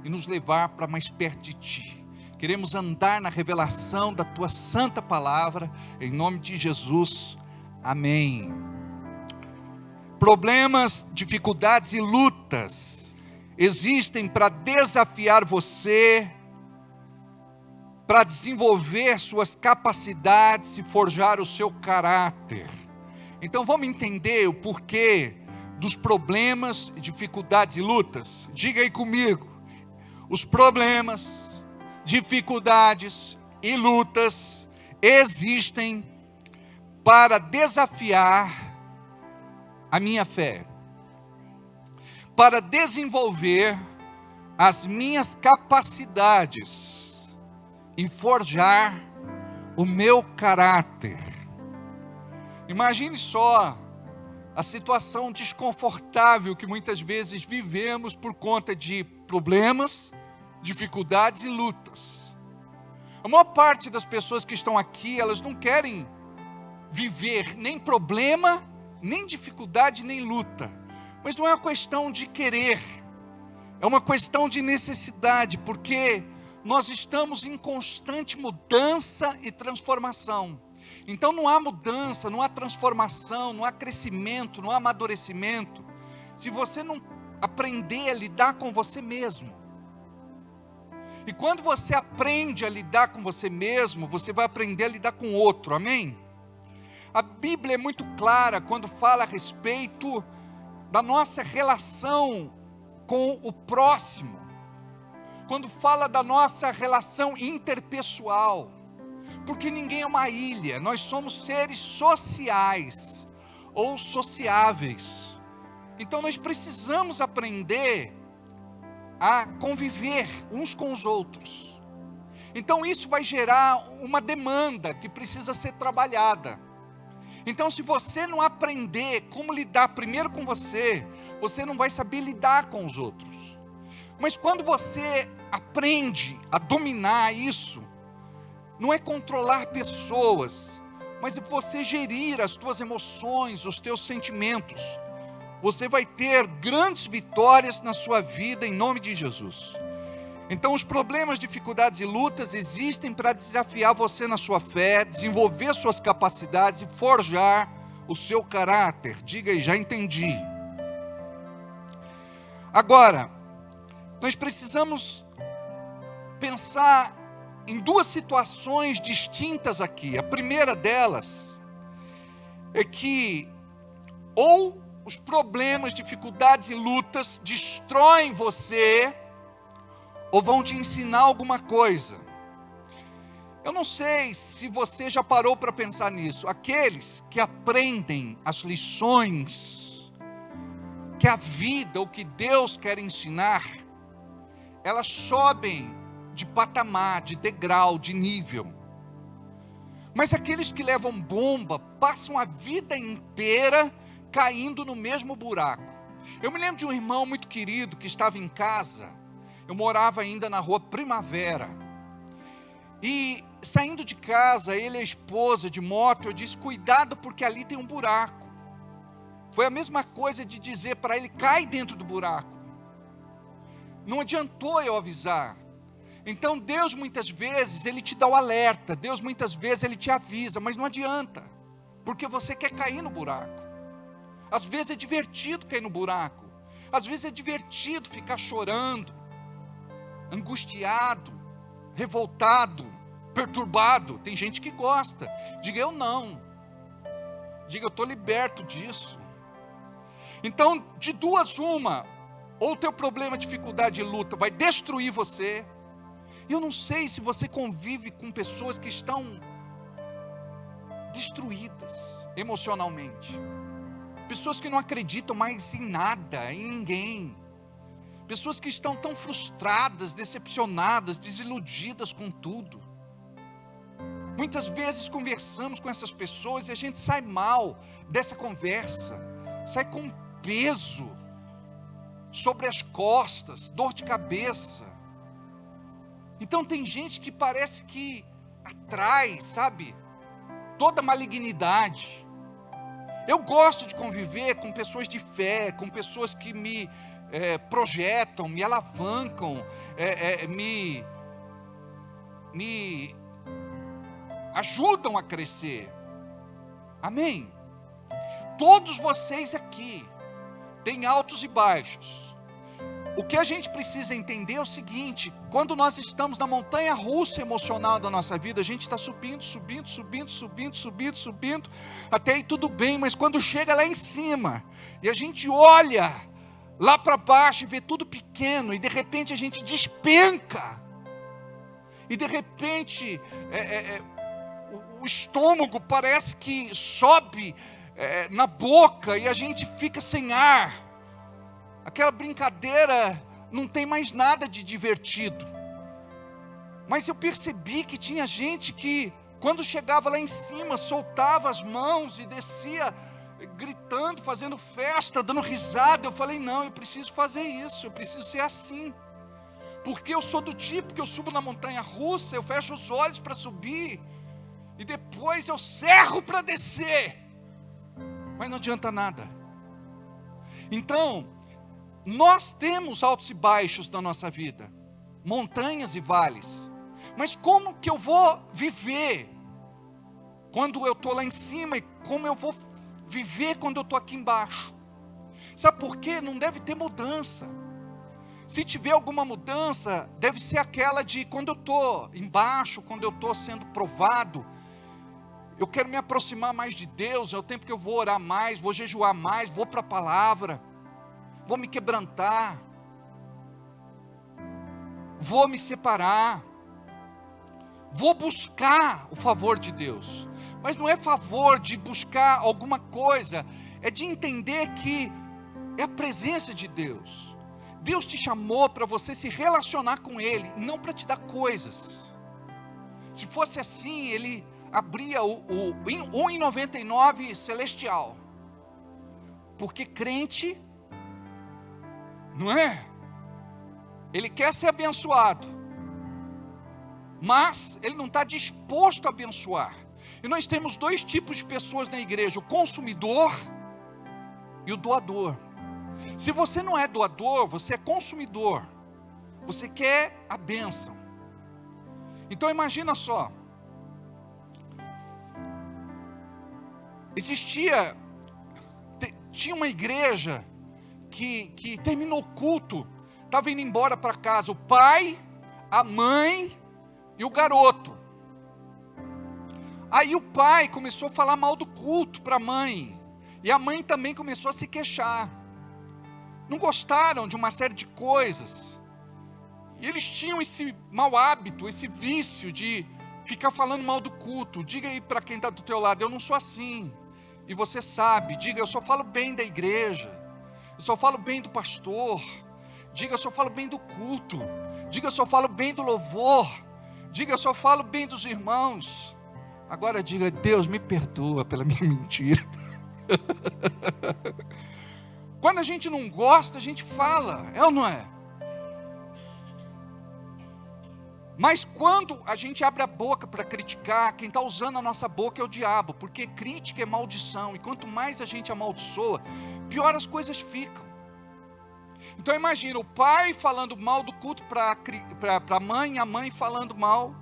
e nos levar para mais perto de ti. Queremos andar na revelação da tua santa palavra, em nome de Jesus. Amém. Problemas, dificuldades e lutas existem para desafiar você, para desenvolver suas capacidades e forjar o seu caráter. Então vamos entender o porquê dos problemas, dificuldades e lutas. Diga aí comigo: os problemas, dificuldades e lutas existem para desafiar a minha fé, para desenvolver as minhas capacidades e forjar o meu caráter. Imagine só a situação desconfortável que muitas vezes vivemos por conta de problemas, dificuldades e lutas. A maior parte das pessoas que estão aqui, elas não querem viver nem problema, nem dificuldade, nem luta. Mas não é uma questão de querer, é uma questão de necessidade, porque nós estamos em constante mudança e transformação. Então não há mudança, não há transformação, não há crescimento, não há amadurecimento, se você não aprender a lidar com você mesmo. E quando você aprende a lidar com você mesmo, você vai aprender a lidar com o outro, amém? A Bíblia é muito clara quando fala a respeito da nossa relação com o próximo, quando fala da nossa relação interpessoal, porque ninguém é uma ilha, nós somos seres sociais ou sociáveis. Então nós precisamos aprender a conviver uns com os outros. Então isso vai gerar uma demanda que precisa ser trabalhada. Então, se você não aprender como lidar primeiro com você, você não vai saber lidar com os outros. Mas quando você aprende a dominar isso, não é controlar pessoas, mas é você gerir as tuas emoções, os teus sentimentos. Você vai ter grandes vitórias na sua vida em nome de Jesus. Então os problemas, dificuldades e lutas existem para desafiar você na sua fé, desenvolver suas capacidades e forjar o seu caráter. Diga aí, já entendi. Agora, nós precisamos pensar em duas situações distintas aqui. A primeira delas é que ou os problemas, dificuldades e lutas destroem você, ou vão te ensinar alguma coisa. Eu não sei se você já parou para pensar nisso. Aqueles que aprendem as lições que a vida, o que Deus quer ensinar, elas sobem de patamar, de degrau, de nível. Mas aqueles que levam bomba, passam a vida inteira caindo no mesmo buraco. Eu me lembro de um irmão muito querido que estava em casa. Eu morava ainda na rua Primavera. E saindo de casa, ele e a esposa de moto, eu disse, cuidado porque ali tem um buraco. Foi a mesma coisa de dizer para ele, cai dentro do buraco. Não adiantou eu avisar. Então Deus muitas vezes, Ele te dá o alerta. Deus muitas vezes, Ele te avisa, mas não adianta. Porque você quer cair no buraco. Às vezes é divertido cair no buraco. Às vezes é divertido ficar chorando, angustiado, revoltado, perturbado. Tem gente que gosta. Diga, eu não. Diga, eu estou liberto disso. Então, de duas uma, ou o teu problema, dificuldade e luta vai destruir você. Eu não sei se você convive com pessoas que estão destruídas emocionalmente. Pessoas que não acreditam mais em nada, em ninguém. Pessoas que estão tão frustradas, decepcionadas, desiludidas com tudo. Muitas vezes conversamos com essas pessoas e a gente sai mal dessa conversa. Sai com peso sobre as costas, dor de cabeça. Então tem gente que parece que atrai, sabe, toda malignidade. Eu gosto de conviver com pessoas de fé, com pessoas que me projetam, me alavancam, me ajudam a crescer. Amém? Todos vocês aqui têm altos e baixos. O que a gente precisa entender é o seguinte: quando nós estamos na montanha russa emocional da nossa vida, a gente está subindo, até aí tudo bem, mas quando chega lá em cima, e a gente olha lá para baixo e vê tudo pequeno, e de repente a gente despenca, e de repente o estômago parece que sobe na boca, e a gente fica sem ar. Aquela brincadeira não tem mais nada de divertido. Mas eu percebi que tinha gente que, quando chegava lá em cima, soltava as mãos e descia gritando, fazendo festa, dando risada. Eu falei, não, eu preciso fazer isso, eu preciso ser assim. Porque eu sou do tipo que eu subo na montanha russa, eu fecho os olhos para subir, e depois eu cerro para descer. Mas não adianta nada. Então, nós temos altos e baixos na nossa vida, montanhas e vales. Mas como que eu vou viver quando eu estou lá em cima, e como eu vou viver quando eu estou aqui embaixo? Sabe por quê? Não deve ter mudança. Se tiver alguma mudança, deve ser aquela de quando eu estou embaixo, quando eu estou sendo provado, eu quero me aproximar mais de Deus, é o tempo que eu vou orar mais, vou jejuar mais, vou para a palavra, vou me quebrantar, vou me separar, vou buscar o favor de Deus. Mas não é favor de buscar alguma coisa, é de entender que é a presença de Deus. Deus te chamou para você se relacionar com Ele, não para te dar coisas. Se fosse assim, Ele abria o 1,99 celestial. Porque crente, não é? Ele quer ser abençoado, mas ele não está disposto a abençoar. E nós temos dois tipos de pessoas na igreja: o consumidor e o doador. Se você não é doador, você é consumidor. Você quer a bênção. Então imagina só. Tinha uma igreja que terminou o culto, estava indo embora para casa, o pai, a mãe e o garoto. Aí o pai começou a falar mal do culto para a mãe, e a mãe também começou a se queixar. Não gostaram de uma série de coisas, e eles tinham esse mau hábito, esse vício de ficar falando mal do culto. Diga aí para quem está do teu lado: eu não sou assim. E você sabe. Diga: eu só falo bem da igreja, eu só falo bem do pastor. Diga: eu só falo bem do culto. Diga: eu só falo bem do louvor. Diga: eu só falo bem dos irmãos. Agora diga: Deus me perdoa pela minha mentira. Quando a gente não gosta, a gente fala, é ou não é? Mas quando a gente abre a boca para criticar, quem está usando a nossa boca é o diabo, porque crítica é maldição, e quanto mais a gente amaldiçoa, pior as coisas ficam. Então imagina o pai falando mal do culto para a mãe, a mãe falando mal.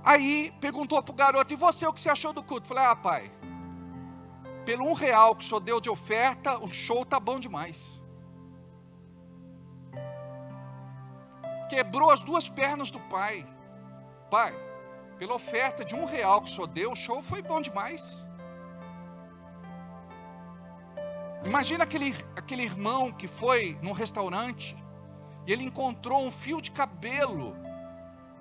Aí perguntou para o garoto: e você, o que você achou do culto? Falei: pai, pelo R$1 que o senhor deu de oferta, o show está bom demais. Quebrou as duas pernas do pai. Pai, pela oferta de R$1 que o senhor deu, o show foi bom demais. Imagina aquele irmão que foi num restaurante e ele encontrou um fio de cabelo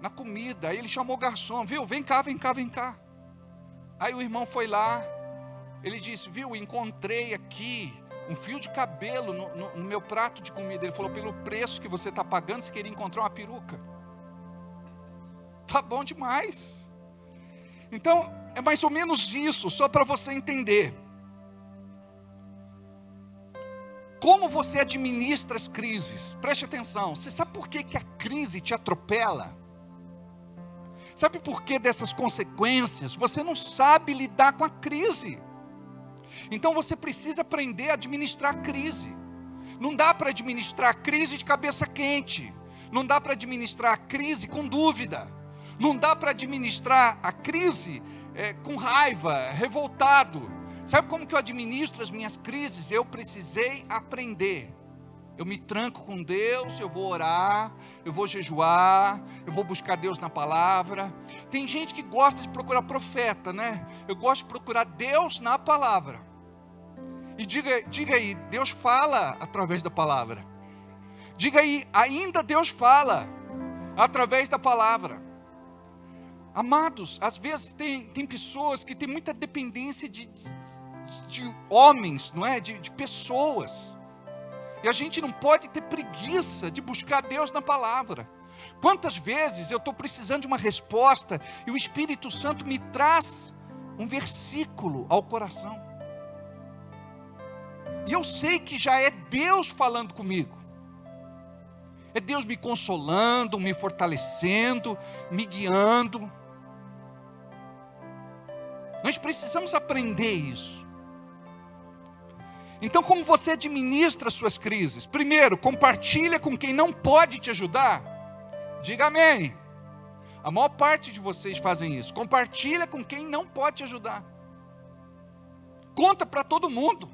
na comida. Aí ele chamou o garçom: viu, vem cá, vem cá, vem cá. Aí o irmão foi lá, ele disse: viu, encontrei aqui um fio de cabelo no meu prato de comida. Ele falou: pelo preço que você está pagando, você queria encontrar uma peruca. Tá bom demais. Então é mais ou menos isso, só para você entender como você administra as crises. Preste atenção. Você sabe por que a crise te atropela? Sabe por que dessas consequências? Você não sabe lidar com a crise. Então você precisa aprender a administrar a crise. Não dá para administrar a crise de cabeça quente. Não dá para administrar a crise com dúvida. Não dá para administrar a crise com raiva, revoltado. Sabe como que eu administro as minhas crises? Eu precisei aprender. Eu me tranco com Deus, eu vou orar, eu vou jejuar, eu vou buscar Deus na palavra. Tem gente que gosta de procurar profeta, né? Eu gosto de procurar Deus na palavra. E diga aí, Deus fala através da palavra. Diga aí, ainda Deus fala através da palavra. Amados, às vezes tem pessoas que têm muita dependência de homens, não é? De pessoas. E a gente não pode ter preguiça de buscar Deus na palavra. Quantas vezes eu estou precisando de uma resposta e o Espírito Santo me traz um versículo ao coração. E eu sei que já é Deus falando comigo. É Deus me consolando, me fortalecendo, me guiando. Nós precisamos aprender isso. Então, como você administra as suas crises? Primeiro, compartilha com quem não pode te ajudar. Diga amém. A maior parte de vocês fazem isso. Compartilha com quem não pode te ajudar. Conta para todo mundo.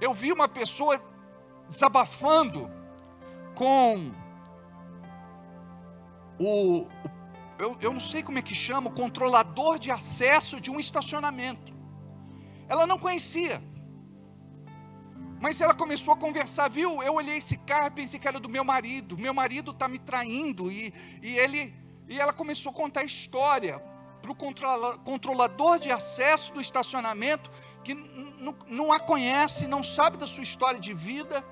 Eu vi uma pessoa desabafando com eu não sei como é que chama, o controlador de acesso de um estacionamento. Ela não conhecia, mas ela começou a conversar. Viu, eu olhei esse carro e pensei que era do meu marido está me traindo, e ela começou a contar a história para o controlador de acesso do estacionamento, que não a conhece, não sabe da sua história de vida.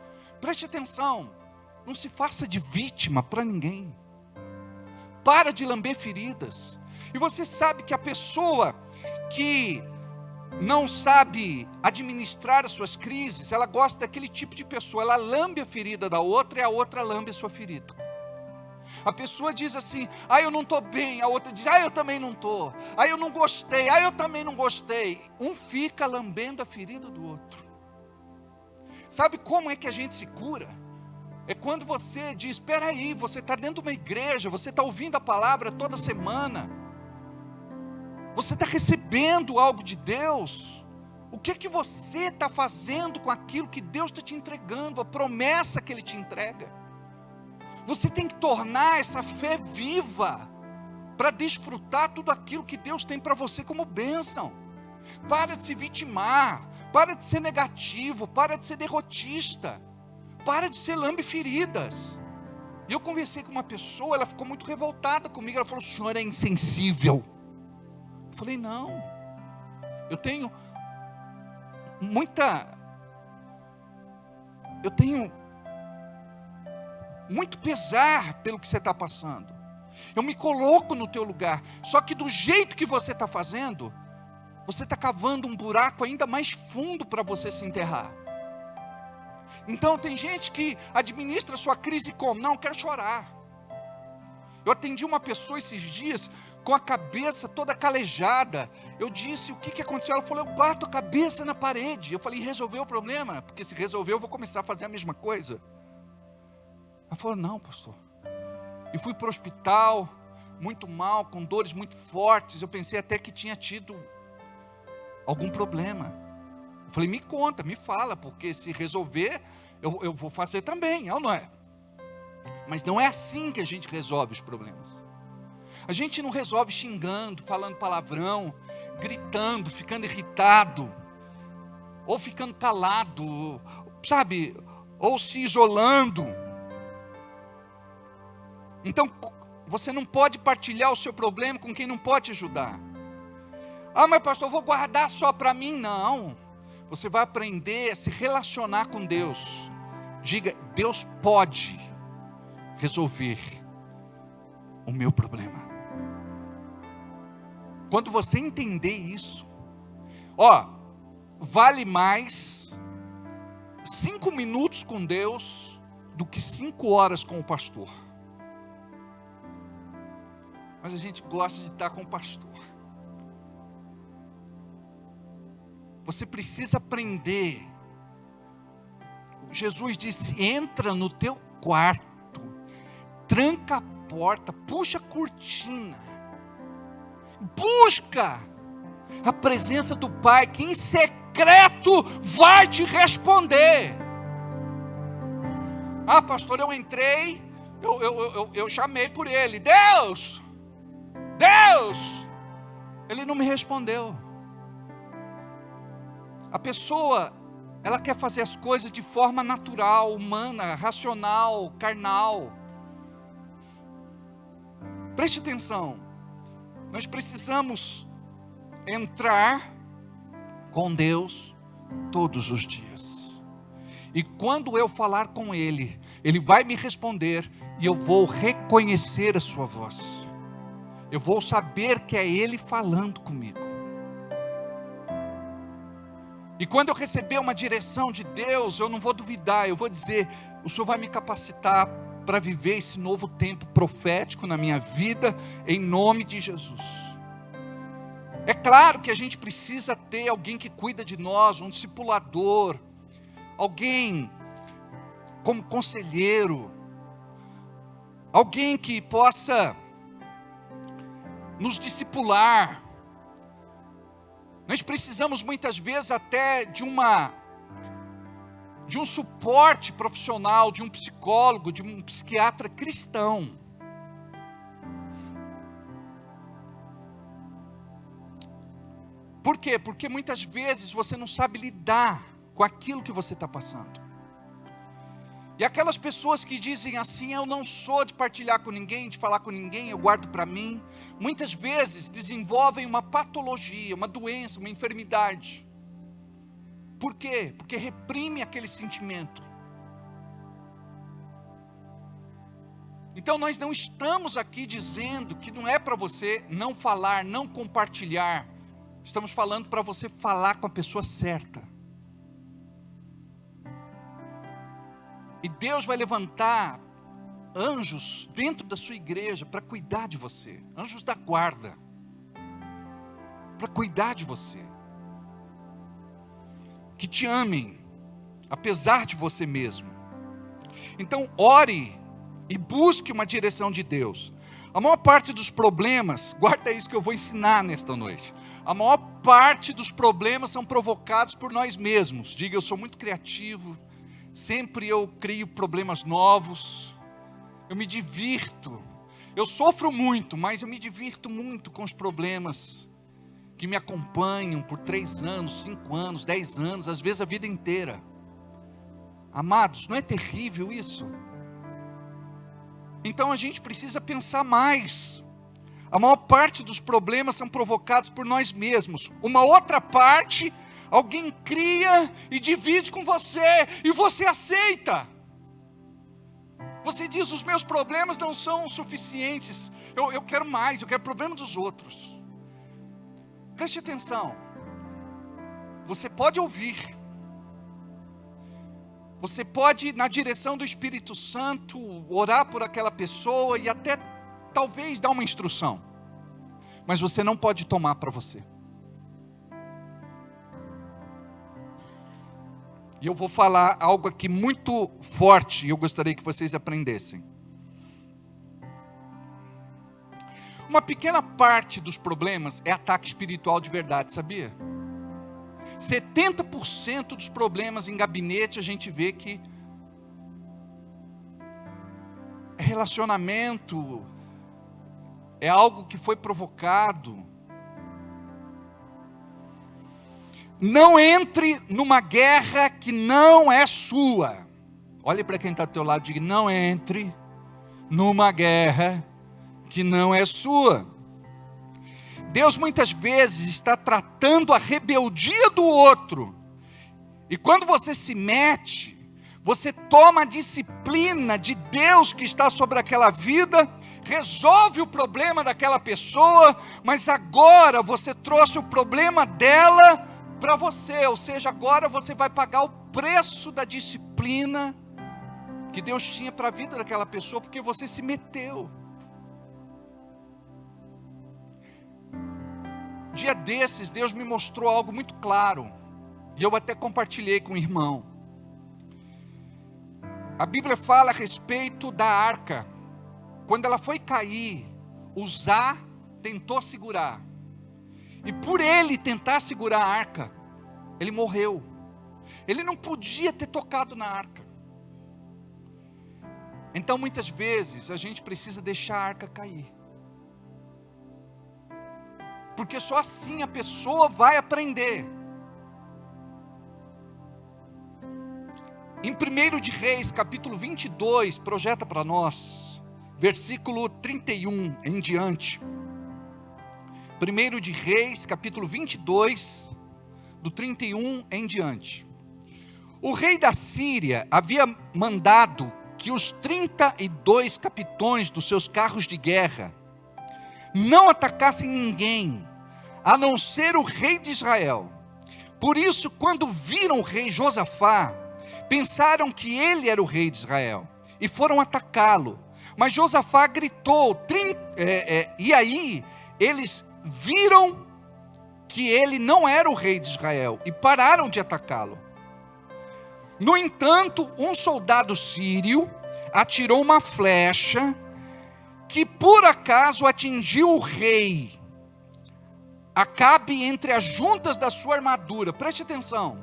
Preste atenção, não se faça de vítima para ninguém. Para de lamber feridas. E você sabe que a pessoa que não sabe administrar as suas crises, ela gosta daquele tipo de pessoa. Ela lambe a ferida da outra e a outra lambe a sua ferida. A pessoa diz assim: eu não estou bem. A outra diz: eu também não estou. Eu não gostei. Eu também não gostei. Um fica lambendo a ferida do outro. Sabe como é que a gente se cura? É quando você diz: espera aí, você está dentro de uma igreja, você está ouvindo a palavra toda semana, você está recebendo algo de Deus. O que é que você está fazendo com aquilo que Deus está te entregando, a promessa que Ele te entrega? Você tem que tornar essa fé viva, para desfrutar tudo aquilo que Deus tem para você como bênção. Para de se vitimar, para de ser negativo, para de ser derrotista, para de ser lambe feridas. E eu conversei com uma pessoa, ela ficou muito revoltada comigo, ela falou: o senhor é insensível. Eu falei: não, eu tenho muito pesar pelo que você está passando. Eu me coloco no teu lugar. Só que do jeito que você está fazendo, você está cavando um buraco ainda mais fundo para você se enterrar. Então tem gente que administra a sua crise como: não, quero chorar. Eu atendi uma pessoa esses dias com a cabeça toda calejada. Eu disse: o que aconteceu? Ela falou: eu bato a cabeça na parede. Eu falei: resolveu o problema? Porque se resolver eu vou começar a fazer a mesma coisa. Ela falou: não, pastor. E fui para o hospital, muito mal, com dores muito fortes. Eu pensei até que tinha tido algum problema. Eu falei: me conta, me fala, porque se resolver, eu vou fazer também, ou não é? Mas não é assim que a gente resolve os problemas. A gente não resolve xingando, falando palavrão, gritando, ficando irritado, ou ficando calado, sabe? Ou se isolando. Então, você não pode partilhar o seu problema com quem não pode te ajudar. Mas pastor, eu vou guardar só para mim. Não. Você vai aprender a se relacionar com Deus. Diga: Deus pode resolver o meu problema. Quando você entender isso, vale mais 5 minutos com Deus do que 5 horas com o pastor. Mas a gente gosta de estar com o pastor. Você precisa aprender. Jesus disse: entra no teu quarto, tranca a porta, puxa a cortina, busca a presença do Pai, que em secreto vai te responder. Pastor, eu entrei, eu chamei por ele: Deus, ele não me respondeu. A pessoa, ela quer fazer as coisas de forma natural, humana, racional, carnal. Preste atenção, nós precisamos entrar com Deus todos os dias. E quando eu falar com Ele, Ele vai me responder e eu vou reconhecer a sua voz. Eu vou saber que é Ele falando comigo. E quando eu receber uma direção de Deus, eu não vou duvidar, eu vou dizer: o Senhor vai me capacitar para viver esse novo tempo profético na minha vida, em nome de Jesus. É claro que a gente precisa ter alguém que cuida de nós, um discipulador, alguém como conselheiro, alguém que possa nos discipular. Nós precisamos muitas vezes até de um suporte profissional, de um psicólogo, de um psiquiatra cristão. Por quê? Porque muitas vezes você não sabe lidar com aquilo que você está passando. E aquelas pessoas que dizem assim: eu não sou de partilhar com ninguém, de falar com ninguém, eu guardo para mim, muitas vezes desenvolvem uma patologia, uma doença, uma enfermidade. Por quê? Porque reprime aquele sentimento. Então nós não estamos aqui dizendo que não é para você não falar, não compartilhar. Estamos falando para você falar com a pessoa certa. E Deus vai levantar anjos dentro da sua igreja para cuidar de você. Anjos da guarda. Para cuidar de você. Que te amem, apesar de você mesmo. Então ore e busque uma direção de Deus. A maior parte dos problemas, guarda isso que eu vou ensinar nesta noite. A maior parte dos problemas são provocados por nós mesmos. Diga, eu sou muito criativo. Sempre eu crio problemas novos. Eu me divirto. Eu sofro muito, mas eu me divirto muito com os problemas que me acompanham por 3 anos, 5 anos, 10 anos, às vezes a vida inteira. Amados, não é terrível isso? Então a gente precisa pensar mais. A maior parte dos problemas são provocados por nós mesmos. Uma outra parte, alguém cria e divide com você, e você aceita. Você diz, os meus problemas não são suficientes, eu quero mais, eu quero problema dos outros. Preste atenção, você pode ouvir, você pode, na direção do Espírito Santo, orar por aquela pessoa e até talvez dar uma instrução, mas você não pode tomar para você. E eu vou falar algo aqui muito forte, e eu gostaria que vocês aprendessem. Uma pequena parte dos problemas é ataque espiritual de verdade, sabia? 70% dos problemas em gabinete a gente vê que é relacionamento, é algo que foi provocado. Não entre numa guerra que não é sua. Olhe para quem está do teu lado e diga, não entre numa guerra que não é sua. Deus muitas vezes está tratando a rebeldia do outro. E quando você se mete, você toma a disciplina de Deus que está sobre aquela vida, resolve o problema daquela pessoa, mas agora você trouxe o problema dela para você, ou seja, agora você vai pagar o preço da disciplina que Deus tinha para a vida daquela pessoa, porque você se meteu. Dia desses, Deus me mostrou algo muito claro, e eu até compartilhei com o irmão. A Bíblia fala a respeito da arca. Quando ela foi cair, Uzá tentou segurar. E por ele tentar segurar a arca, ele morreu. Ele não podia ter tocado na arca. Então muitas vezes a gente precisa deixar a arca cair. Porque só assim a pessoa vai aprender. Em 1 de Reis, capítulo 22, projeta para nós, versículo 31 em diante. 1 de Reis, capítulo 22, do 31 em diante. O rei da Síria havia mandado que os 32 capitões dos seus carros de guerra não atacassem ninguém, a não ser o rei de Israel. Por isso, quando viram o rei Josafá, pensaram que ele era o rei de Israel, e foram atacá-lo. Mas Josafá gritou, e aí eles viram que ele não era o rei de Israel, e pararam de atacá-lo. No entanto, um soldado sírio atirou uma flecha, que por acaso atingiu o rei, Acabe entre as juntas da sua armadura. Preste atenção,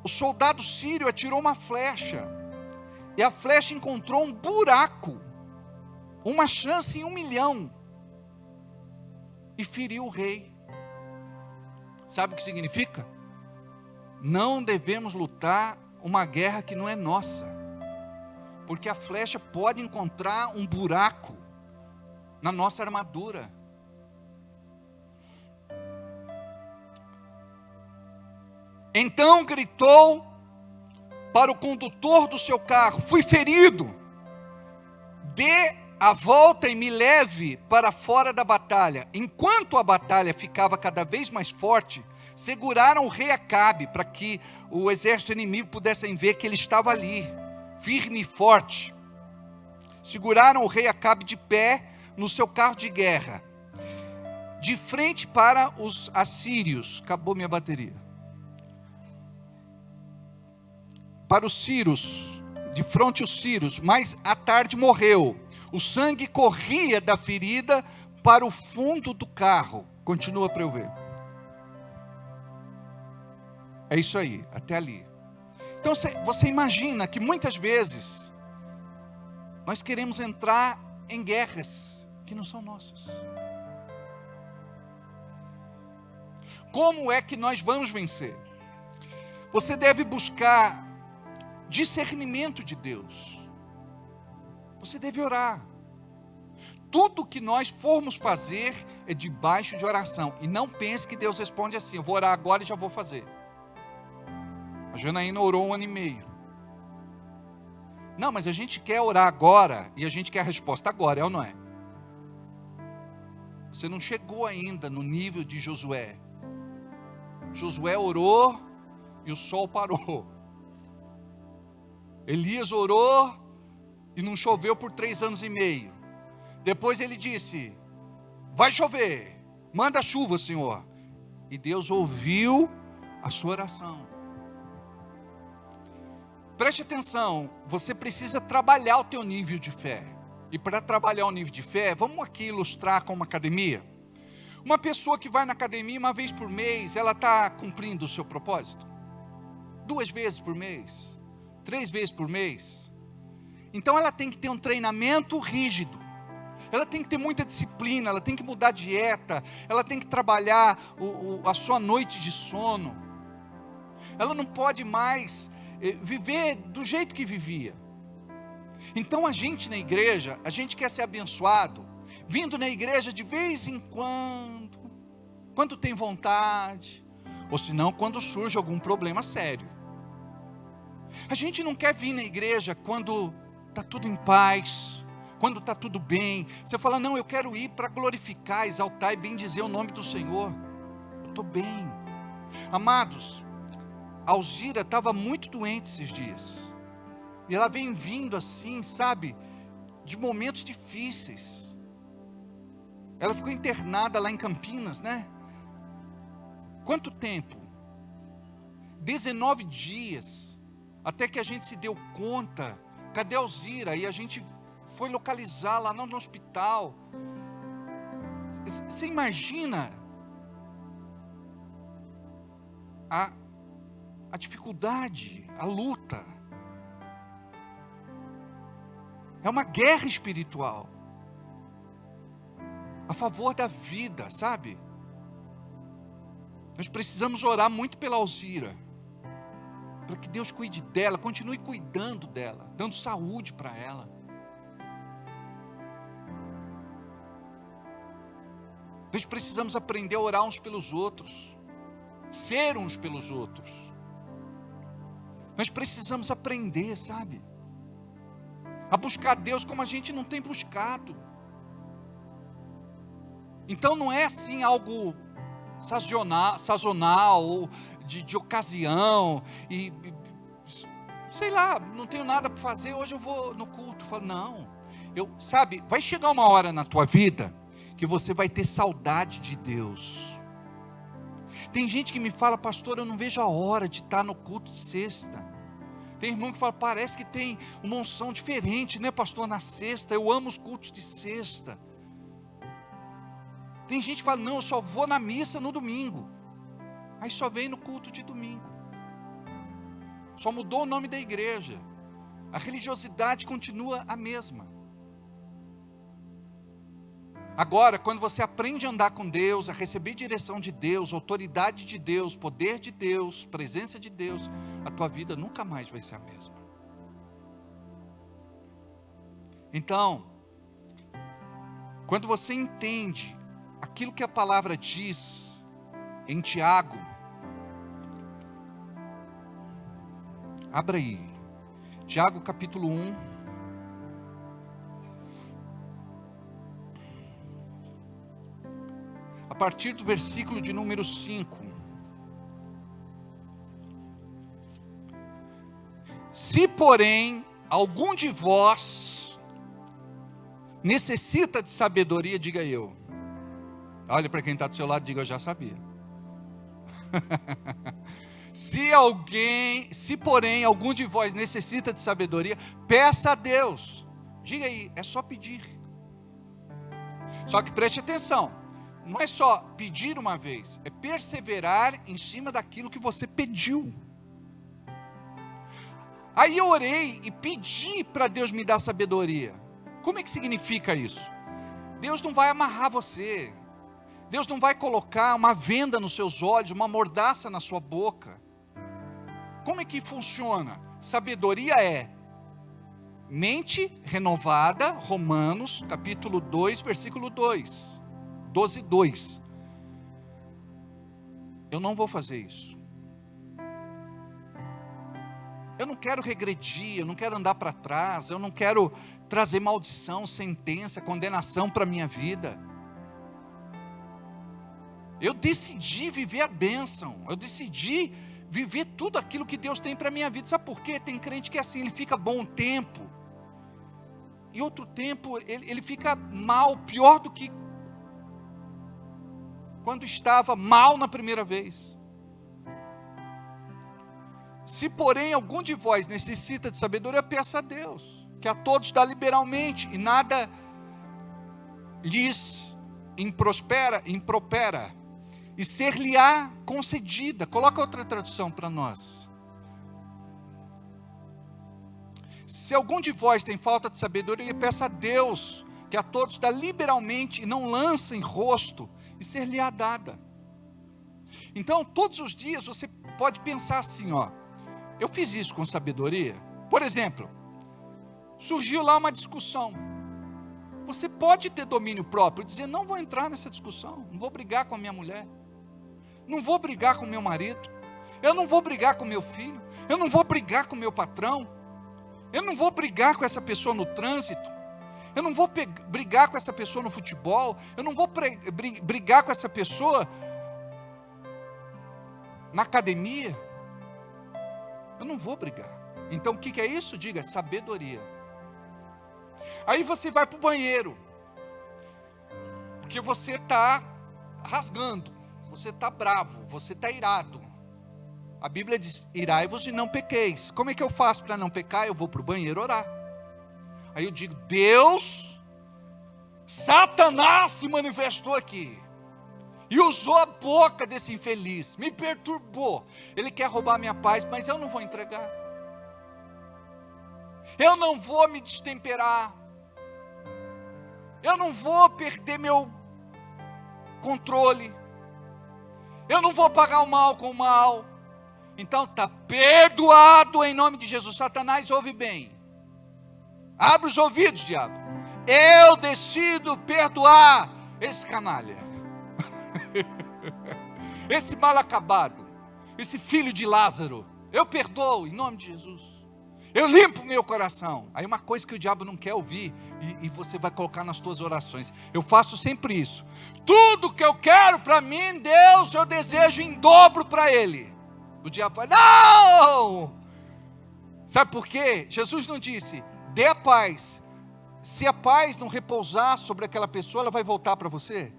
o soldado sírio atirou uma flecha, e a flecha encontrou um buraco, uma chance em 1 milhão, e feriu o rei. Sabe o que significa? Não devemos lutar uma guerra que não é nossa, porque a flecha pode encontrar um buraco na nossa armadura. Então gritou para o condutor do seu carro: fui ferido, dê a volta e me leve para fora da batalha. Enquanto a batalha ficava cada vez mais forte, seguraram o rei Acabe para que o exército inimigo pudessem ver que ele estava ali, firme e forte. Seguraram o rei Acabe de pé no seu carro de guerra, de frente para os assírios. Acabou minha bateria. Para os sírios, de frente aos sírios, mas à tarde morreu. O sangue corria da ferida para o fundo do carro. Continua para eu ver. É isso aí, até ali. Então você imagina que muitas vezes nós queremos entrar em guerras que não são nossas. Como é que nós vamos vencer? Você deve buscar discernimento de Deus. Você deve orar. Tudo que nós formos fazer é debaixo de oração. E não pense que Deus responde assim: eu vou orar agora e já vou fazer. A Janaína orou 1 ano e meio. Não, mas a gente quer orar agora e a gente quer a resposta agora, é ou não é? Você não chegou ainda no nível de Josué. Josué orou e o sol parou. Elias orou e não choveu por 3 anos e meio. Depois ele disse: vai chover, manda chuva, Senhor. E Deus ouviu a sua oração. Preste atenção, você precisa trabalhar o teu nível de fé. E para trabalhar o nível de fé, vamos aqui ilustrar com uma academia. Uma pessoa que vai na academia 1 vez por mês, ela está cumprindo o seu propósito? 2 vezes por mês? 3 vezes por mês? Então ela tem que ter um treinamento rígido. Ela tem que ter muita disciplina, ela tem que mudar a dieta, ela tem que trabalhar a sua noite de sono. Ela não pode mais viver do jeito que vivia. Então a gente na igreja, a gente quer ser abençoado, vindo na igreja de vez em quando tem vontade, ou senão quando surge algum problema sério. A gente não quer vir na igreja quando está tudo em paz, quando está tudo bem. Você fala: não, eu quero ir para glorificar, exaltar e bendizer o nome do Senhor. Eu estou bem. Amados, a Alzira estava muito doente esses dias. E ela vem vindo assim, sabe, de momentos difíceis. Ela ficou internada lá em Campinas, né? Quanto tempo? 19 dias. Até que a gente se deu conta. Cadê a Alzira? E a gente foi localizar lá no hospital. Você imagina a dificuldade, a luta. É uma guerra espiritual a favor da vida, sabe? Nós precisamos orar muito pela Alzira, para que Deus cuide dela, continue cuidando dela, dando saúde para ela. Nós precisamos aprender a orar uns pelos outros, ser uns pelos outros. Nós precisamos aprender, sabe, a buscar Deus como a gente não tem buscado. Então não é assim algo sazonal ou de ocasião, e sei lá, não tenho nada para fazer, hoje eu vou no culto. Falo, não, sabe, vai chegar uma hora na tua vida que você vai ter saudade de Deus. Tem gente que me fala: pastor, eu não vejo a hora de estar no culto de sexta. Tem irmão que fala: parece que tem uma unção diferente, né, pastor, na sexta. Eu amo os cultos de sexta. Tem gente que fala: não, eu só vou na missa no domingo. Aí só vem no culto de domingo. Só mudou o nome da igreja. A religiosidade continua a mesma. Agora, quando você aprende a andar com Deus, a receber direção de Deus, autoridade de Deus, poder de Deus, presença de Deus, a tua vida nunca mais vai ser a mesma. Então, quando você entende aquilo que a palavra diz em Tiago, abra aí, Tiago capítulo 1, partir do versículo de número 5. Se, porém, algum de vós necessita de sabedoria, diga eu. Olha para quem está do seu lado, diga eu já sabia. Se porém algum de vós necessita de sabedoria, peça a Deus. Diga aí, é só pedir. Só que preste atenção, não é só pedir uma vez, é perseverar em cima daquilo que você pediu. Aí eu orei e pedi para Deus me dar sabedoria. Como é que significa isso? Deus não vai amarrar você. Deus não vai colocar uma venda nos seus olhos, uma mordaça na sua boca. Como é que funciona? Sabedoria é mente renovada, Romanos, capítulo 2, versículo 2. 12:2. Eu não vou fazer isso. Eu não quero regredir, eu não quero andar para trás, eu não quero trazer maldição, sentença, condenação para a minha vida. Eu decidi viver a bênção, eu decidi viver tudo aquilo que Deus tem para a minha vida. Sabe por quê? Tem crente que é assim, ele fica bom tempo, e outro tempo ele fica mal, pior do que quando estava mal na primeira vez. Se porém algum de vós necessita de sabedoria, peça a Deus, que a todos dá liberalmente, e nada lhes impropera, e ser-lhe-á concedida. Coloca outra tradução para nós. Se algum de vós tem falta de sabedoria, peça a Deus, que a todos dá liberalmente, e não lança em rosto, e ser-lhe-á dada. Então, todos os dias você pode pensar assim, ó, eu fiz isso com sabedoria? Por exemplo, surgiu lá uma discussão. Você pode ter domínio próprio, dizer, não vou entrar nessa discussão, não vou brigar com a minha mulher, não vou brigar com o meu marido, eu não vou brigar com meu filho, eu não vou brigar com meu patrão, eu não vou brigar com essa pessoa no trânsito, eu não vou brigar com essa pessoa no futebol, eu não vou brigar com essa pessoa na academia, eu não vou brigar. Então o que é isso? Diga, sabedoria. Aí você vai para o banheiro, porque você está rasgando, você está bravo, você está irado. A Bíblia diz, irai-vos e não pequeis. Como é que eu faço para não pecar? Eu vou para o banheiro orar. Aí eu digo, Deus, Satanás se manifestou aqui, e usou a boca desse infeliz, me perturbou, ele quer roubar minha paz, mas eu não vou entregar, eu não vou me destemperar, eu não vou perder meu controle, eu não vou pagar o mal com o mal. Então está perdoado em nome de Jesus. Satanás, ouve bem, abre os ouvidos, diabo, eu decido perdoar esse canalha, esse mal acabado, esse filho de Lázaro, eu perdoo em nome de Jesus, eu limpo meu coração. Aí uma coisa que o diabo não quer ouvir, e você vai colocar nas tuas orações, eu faço sempre isso, tudo que eu quero para mim, Deus, eu desejo em dobro para Ele. O diabo fala, não! Sabe por quê? Jesus não disse, dê a paz, se a paz não repousar sobre aquela pessoa, ela vai voltar para você.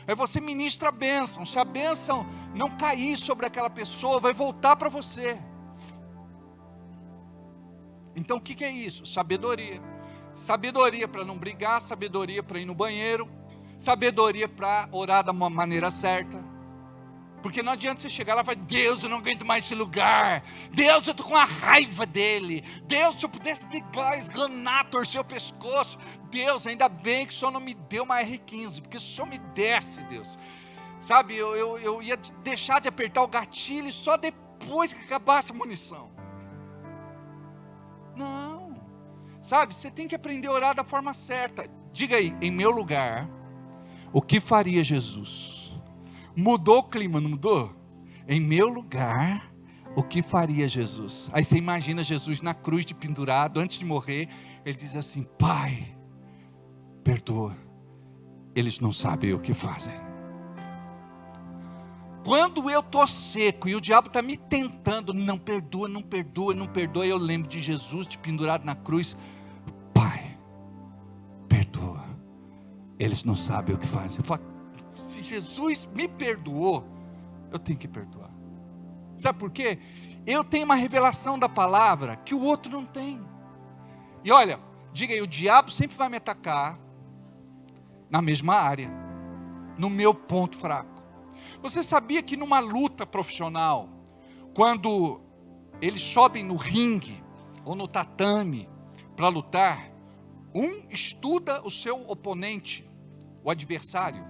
Aí você ministra a bênção, se a bênção não cair sobre aquela pessoa, vai voltar para você. Então o que é isso? Sabedoria. Sabedoria para não brigar, sabedoria para ir no banheiro, sabedoria para orar da maneira certa. Porque não adianta você chegar lá e falar, Deus, eu não aguento mais esse lugar, Deus, eu estou com a raiva dele, Deus, se eu pudesse brigar, esganar, torcer o pescoço, Deus, ainda bem que o Senhor não me deu uma R15, porque se o Senhor me desse, Deus, sabe, eu ia deixar de apertar o gatilho só depois que acabasse a munição. Não, sabe, você tem que aprender a orar da forma certa. Diga aí, em meu lugar, o que faria Jesus? Mudou o clima, não mudou? Em meu lugar, o que faria Jesus? Aí você imagina Jesus na cruz de pendurado, antes de morrer, ele diz assim, Pai, perdoa, eles não sabem o que fazem. Quando eu estou seco e o diabo está me tentando, não perdoa, não perdoa, não perdoa, eu lembro de Jesus te pendurado na cruz. Pai, perdoa, eles não sabem o que fazem. Eu falo, se Jesus me perdoou, eu tenho que perdoar. Sabe por quê? Eu tenho uma revelação da palavra que o outro não tem. E olha, diga aí, o diabo sempre vai me atacar na mesma área, no meu ponto fraco. Você sabia que numa luta profissional, quando eles sobem no ringue ou no tatame para lutar, um estuda o seu oponente, o adversário,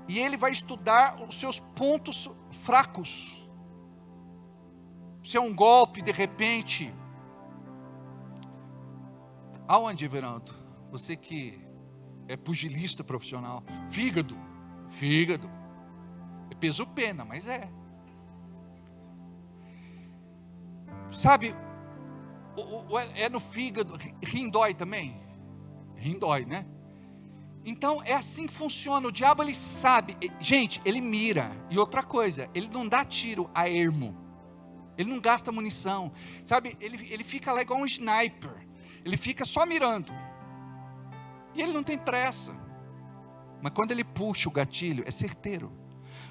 e ele vai estudar os seus pontos fracos. Se é um golpe, de repente, aonde, Everando? Você que é pugilista profissional, fígado, é peso pena, mas é. Sabe, é no fígado, rim dói também? Rim dói, né? Então é assim que funciona, o diabo ele sabe, gente, ele mira, e outra coisa, ele não dá tiro a ermo, ele não gasta munição, sabe, ele fica lá igual um sniper, ele fica só mirando, e ele não tem pressa, mas quando ele puxa o gatilho, é certeiro.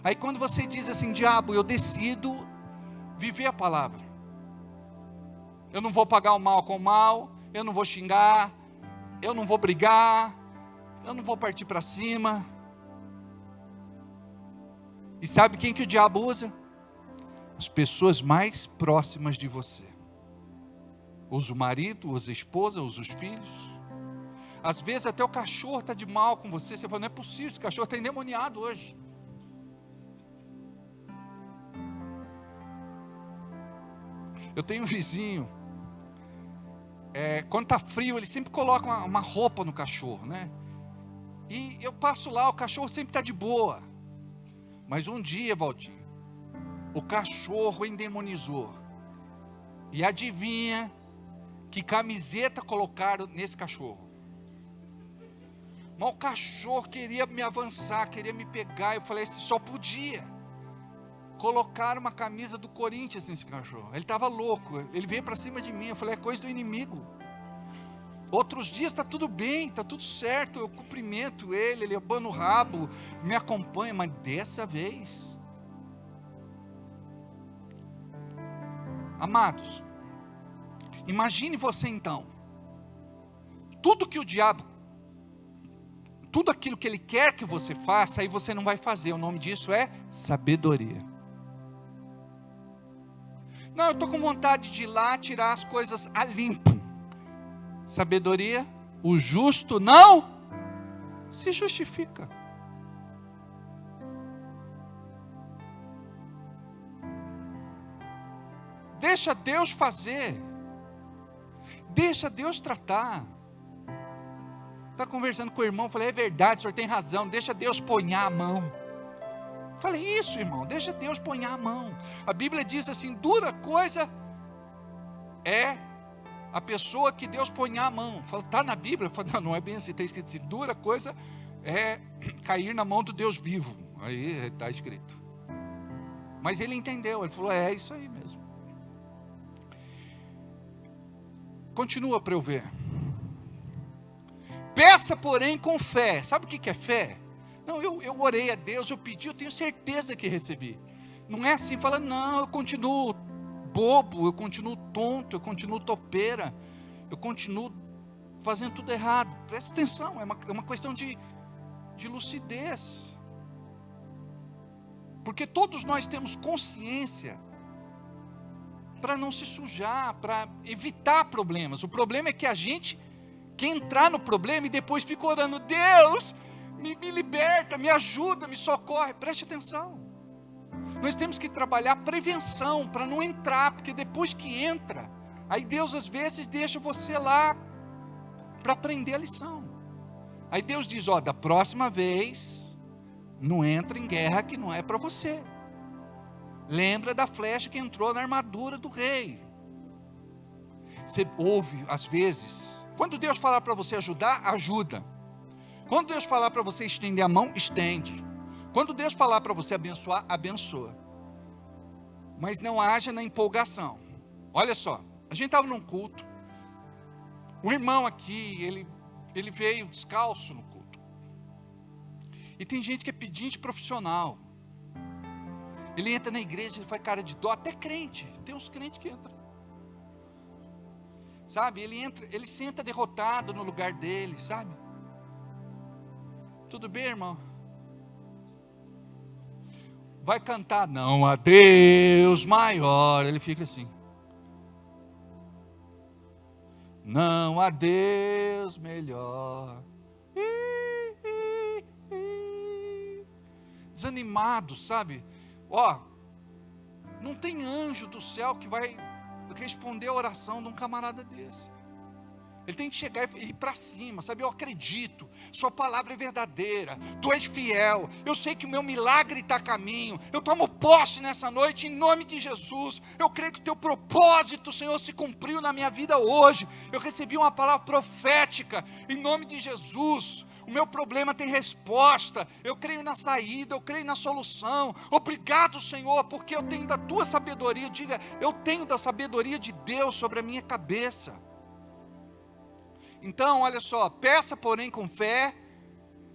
Aí quando você diz assim, diabo, eu decido viver a palavra, eu não vou pagar o mal com o mal, eu não vou xingar, eu não vou brigar, eu não vou partir para cima. E sabe quem que o diabo usa? As pessoas mais próximas de você. Usa o marido, usa a esposa, usa os filhos. Às vezes até o cachorro está de mal com você. Você fala, não é possível, esse cachorro está endemoniado hoje. Eu tenho um vizinho, quando está frio, ele sempre coloca uma roupa no cachorro, né? E eu passo lá, o cachorro sempre está de boa. Mas um dia, Valdir, o cachorro endemonizou. E adivinha que camiseta colocaram nesse cachorro? Mas o cachorro queria me avançar, queria me pegar. Eu falei assim, só podia. Colocaram uma camisa do Corinthians nesse cachorro. Ele estava louco, ele veio para cima de mim. Eu falei, é coisa do inimigo. Outros dias está tudo bem, está tudo certo, eu cumprimento ele abana o rabo, me acompanha, mas dessa vez, amados, imagine você então, tudo que o diabo, tudo aquilo que ele quer que você faça, aí você não vai fazer, o nome disso é sabedoria. Não, eu estou com vontade de ir lá tirar as coisas a limpo. Sabedoria, o justo não se justifica. Deixa Deus fazer. Deixa Deus tratar. Está conversando com o irmão, falei, é verdade, o senhor tem razão, deixa Deus ponhar a mão. Falei, isso irmão, deixa Deus ponhar a mão. A Bíblia diz assim, dura coisa é a pessoa que Deus põe a mão. Fala, está na Bíblia? Fala, não é bem assim, está escrito assim, dura coisa é cair na mão do Deus vivo. Aí está escrito. Mas ele entendeu, ele falou, é isso aí mesmo. Continua para eu ver. Peça, porém, com fé. Sabe o que é fé? Não, eu orei a Deus, eu pedi, eu tenho certeza que recebi. Não é assim, fala, não, eu continuo bobo, eu continuo tonto, eu continuo topeira, eu continuo fazendo tudo errado. Presta atenção, é uma questão de lucidez. Porque todos nós temos consciência para não se sujar, para evitar problemas. O problema é que a gente quer entrar no problema e depois fica orando, Deus, me liberta, me ajuda, me socorre. Preste atenção. Nós temos que trabalhar prevenção para não entrar, porque depois que entra, aí Deus às vezes deixa você lá para aprender a lição. Aí Deus diz, ó, da próxima vez, não entra em guerra que não é para você. Lembra da flecha que entrou na armadura do rei. Você ouve às vezes, quando Deus falar para você ajudar, ajuda. Quando Deus falar para você estender a mão, estende. Quando Deus falar para você abençoar, abençoa. Mas não haja na empolgação. Olha só, a gente estava num culto. Um irmão aqui, ele veio descalço no culto. E tem gente que é pedinte profissional. Ele entra na igreja, ele faz cara de dó, até crente. Tem uns crentes que entram. Sabe, ele senta derrotado no lugar dele, sabe? Tudo bem, irmão? Vai cantar, não há Deus maior. Ele fica assim. Não há Deus melhor. Desanimado, sabe? Ó, não tem anjo do céu que vai responder a oração de um camarada desse. Ele tem que chegar e ir para cima, sabe? Eu acredito, sua palavra é verdadeira, tu és fiel, eu sei que o meu milagre está a caminho, eu tomo posse nessa noite em nome de Jesus, eu creio que o teu propósito, Senhor, se cumpriu na minha vida hoje, eu recebi uma palavra profética, em nome de Jesus, o meu problema tem resposta, eu creio na saída, eu creio na solução, obrigado, Senhor, porque eu tenho da tua sabedoria, diga, eu tenho da sabedoria de Deus sobre a minha cabeça. Então, olha só, peça porém com fé,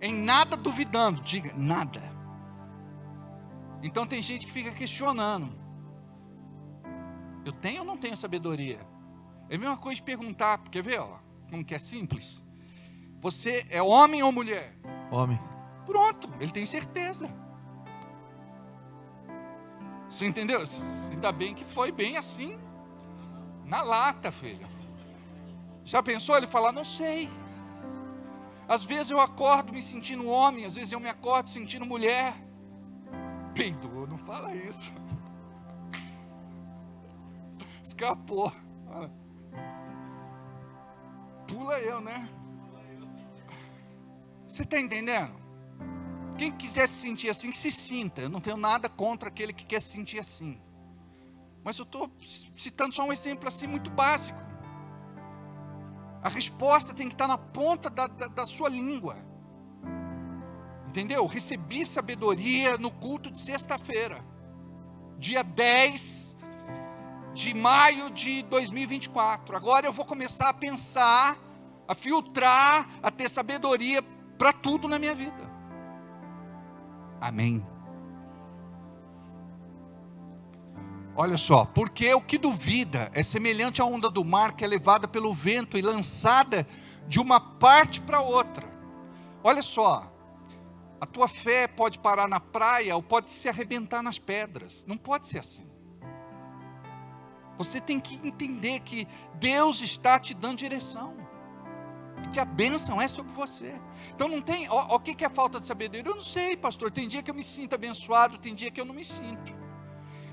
em nada duvidando, diga, nada. Então tem gente que fica questionando, eu tenho ou não tenho sabedoria? É a mesma coisa de perguntar, quer ver, ó, como que é simples? Você é homem ou mulher?
Homem.
Pronto, ele tem certeza. Você entendeu? Ainda bem que foi bem assim, na lata, filho. Já pensou ele falar, não sei. Às vezes eu acordo me sentindo homem, às vezes eu me acordo sentindo mulher. Peidou, não fala isso. Escapou. Pula eu, né? Você está entendendo? Quem quiser se sentir assim, que se sinta. Eu não tenho nada contra aquele que quer se sentir assim. Mas eu estou citando só um exemplo assim muito básico. A resposta tem que estar na ponta da sua língua. Entendeu? Recebi sabedoria no culto de sexta-feira. Dia 10 de maio de 2024. Agora eu vou começar a pensar, a filtrar, a ter sabedoria para tudo na minha vida. Amém. Olha só, porque o que duvida é semelhante à onda do mar que é levada pelo vento e lançada de uma parte para outra. Olha só, a tua fé pode parar na praia ou pode se arrebentar nas pedras. Não pode ser assim. Você tem que entender que Deus está te dando direção. E que a bênção é sobre você. Então não tem, o que é falta de sabedoria? Eu não sei, pastor, tem dia que eu me sinto abençoado, tem dia que eu não me sinto.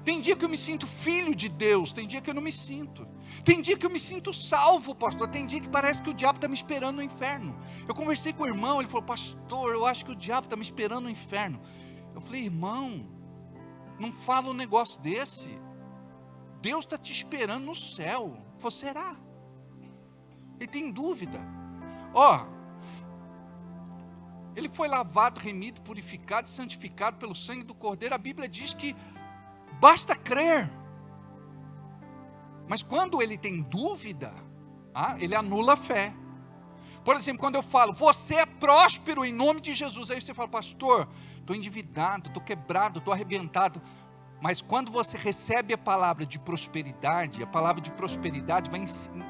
Tem dia que eu me sinto filho de Deus, tem dia que eu não me sinto. Tem dia que eu me sinto salvo, pastor. Tem dia que parece que o diabo está me esperando no inferno. Eu conversei com o irmão, ele falou, pastor, eu acho que o diabo está me esperando no inferno. Eu falei, irmão, não fala um negócio desse. Deus está te esperando no céu. Você será? Ele tem dúvida. Ele foi lavado, remido, purificado e santificado pelo sangue do Cordeiro. A Bíblia diz que basta crer. Mas quando ele tem dúvida, ele anula a fé. Por exemplo, quando eu falo, você é próspero em nome de Jesus. Aí você fala, pastor, estou endividado, estou quebrado, estou arrebentado. Mas quando você recebe a palavra de prosperidade, a palavra de prosperidade vai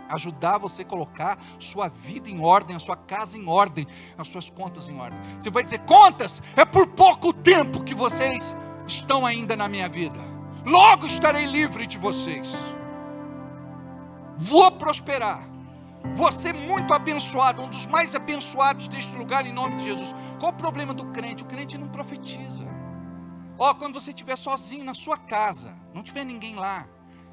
ajudar você a colocar sua vida em ordem, a sua casa em ordem, as suas contas em ordem. Você vai dizer, contas, é por pouco tempo que vocês estão ainda na minha vida. Logo estarei livre de vocês. Vou prosperar. Vou ser muito abençoado, um dos mais abençoados deste lugar em nome de Jesus. Qual o problema do crente? O crente não profetiza. Quando você estiver sozinho na sua casa, não tiver ninguém lá,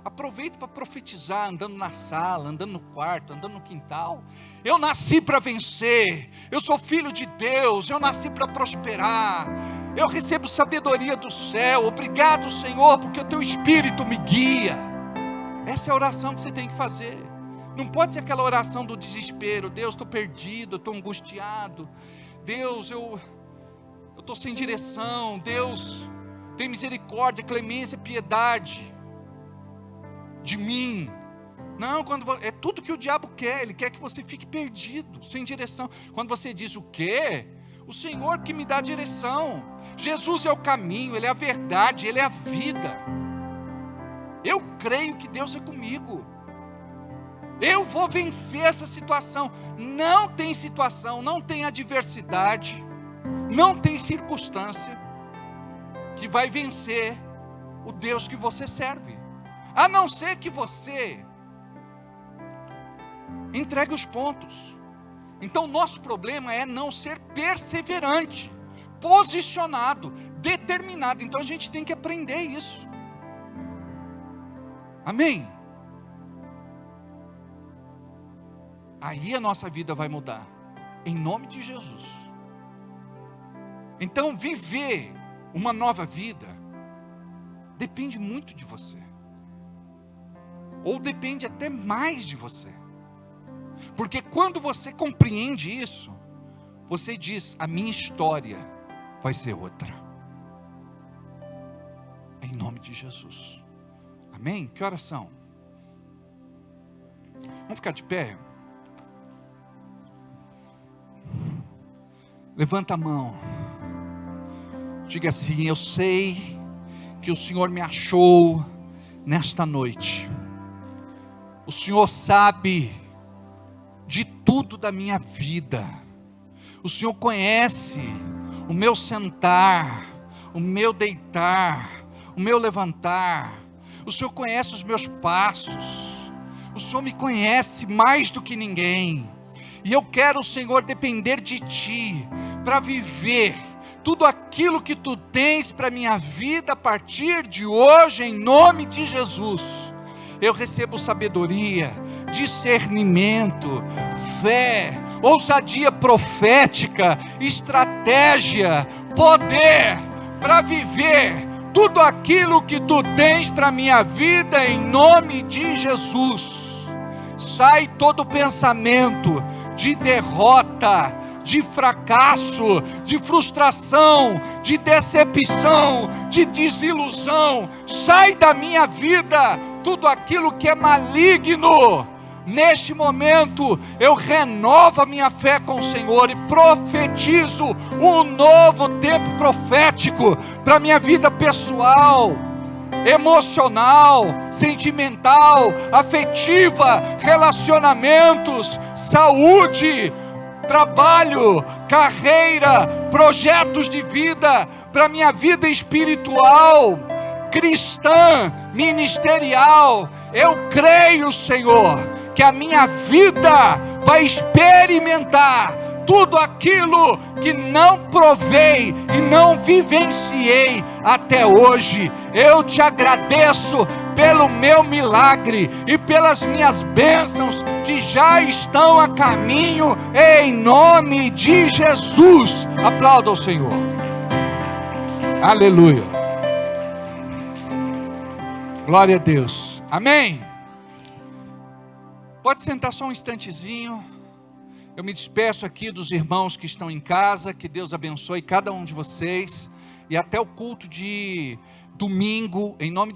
aproveita para profetizar, andando na sala, andando no quarto, andando no quintal. Eu nasci para vencer, eu sou filho de Deus, eu nasci para prosperar, eu recebo sabedoria do céu, obrigado Senhor, porque o teu Espírito me guia. Essa é a oração que você tem que fazer. Não pode ser aquela oração do desespero, Deus, estou perdido, estou angustiado, Deus, eu estou sem direção, Deus, tem misericórdia, clemência, piedade de mim. Não, é tudo que o diabo quer, ele quer que você fique perdido, sem direção. Quando você diz o quê? O Senhor que me dá direção. Jesus é o caminho, Ele é a verdade, Ele é a vida. Eu creio que Deus é comigo. Eu vou vencer essa situação. Não tem situação, não tem adversidade, não tem circunstância que vai vencer o Deus que você serve. A não ser que você entregue os pontos. Então nosso problema é não ser perseverante, posicionado, determinado. Então a gente tem que aprender isso. Amém? Aí a nossa vida vai mudar, em nome de Jesus. Então viver uma nova vida depende muito de você, ou depende até mais de você, porque quando você compreende isso, você diz: a minha história vai ser outra, em nome de Jesus. Amém? Que oração? Vamos ficar de pé? Levanta a mão, diga assim: eu sei que o Senhor me achou nesta noite, o Senhor sabe de tudo da minha vida, o Senhor conhece o meu sentar, o meu deitar, o meu levantar, o Senhor conhece os meus passos, o Senhor me conhece mais do que ninguém, e eu quero, Senhor, depender de Ti, para viver tudo aquilo que Tu tens para a minha vida a partir de hoje, em nome de Jesus. Eu recebo sabedoria, discernimento, fé, ousadia profética, estratégia, poder, para viver tudo aquilo que Tu tens para a minha vida, em nome de Jesus. Sai todo pensamento de derrota, de fracasso, de frustração, de decepção, de desilusão. Sai da minha vida tudo aquilo que é maligno. Neste momento eu renovo a minha fé com o Senhor e profetizo um novo tempo profético para a minha vida pessoal, emocional, sentimental, afetiva, relacionamentos, saúde, trabalho, carreira, projetos de vida, para a minha vida espiritual, cristã, ministerial. Eu creio, Senhor, que a minha vida vai experimentar tudo aquilo que não provei e não vivenciei até hoje. Eu te agradeço pelo meu milagre e pelas minhas bênçãos que já estão a caminho, em nome de Jesus. Aplauda o Senhor. Aleluia. Glória a Deus. Amém. Pode sentar só um instantezinho. Eu me despeço aqui dos irmãos que estão em casa. Que Deus abençoe cada um de vocês. E até o culto de domingo, em nome de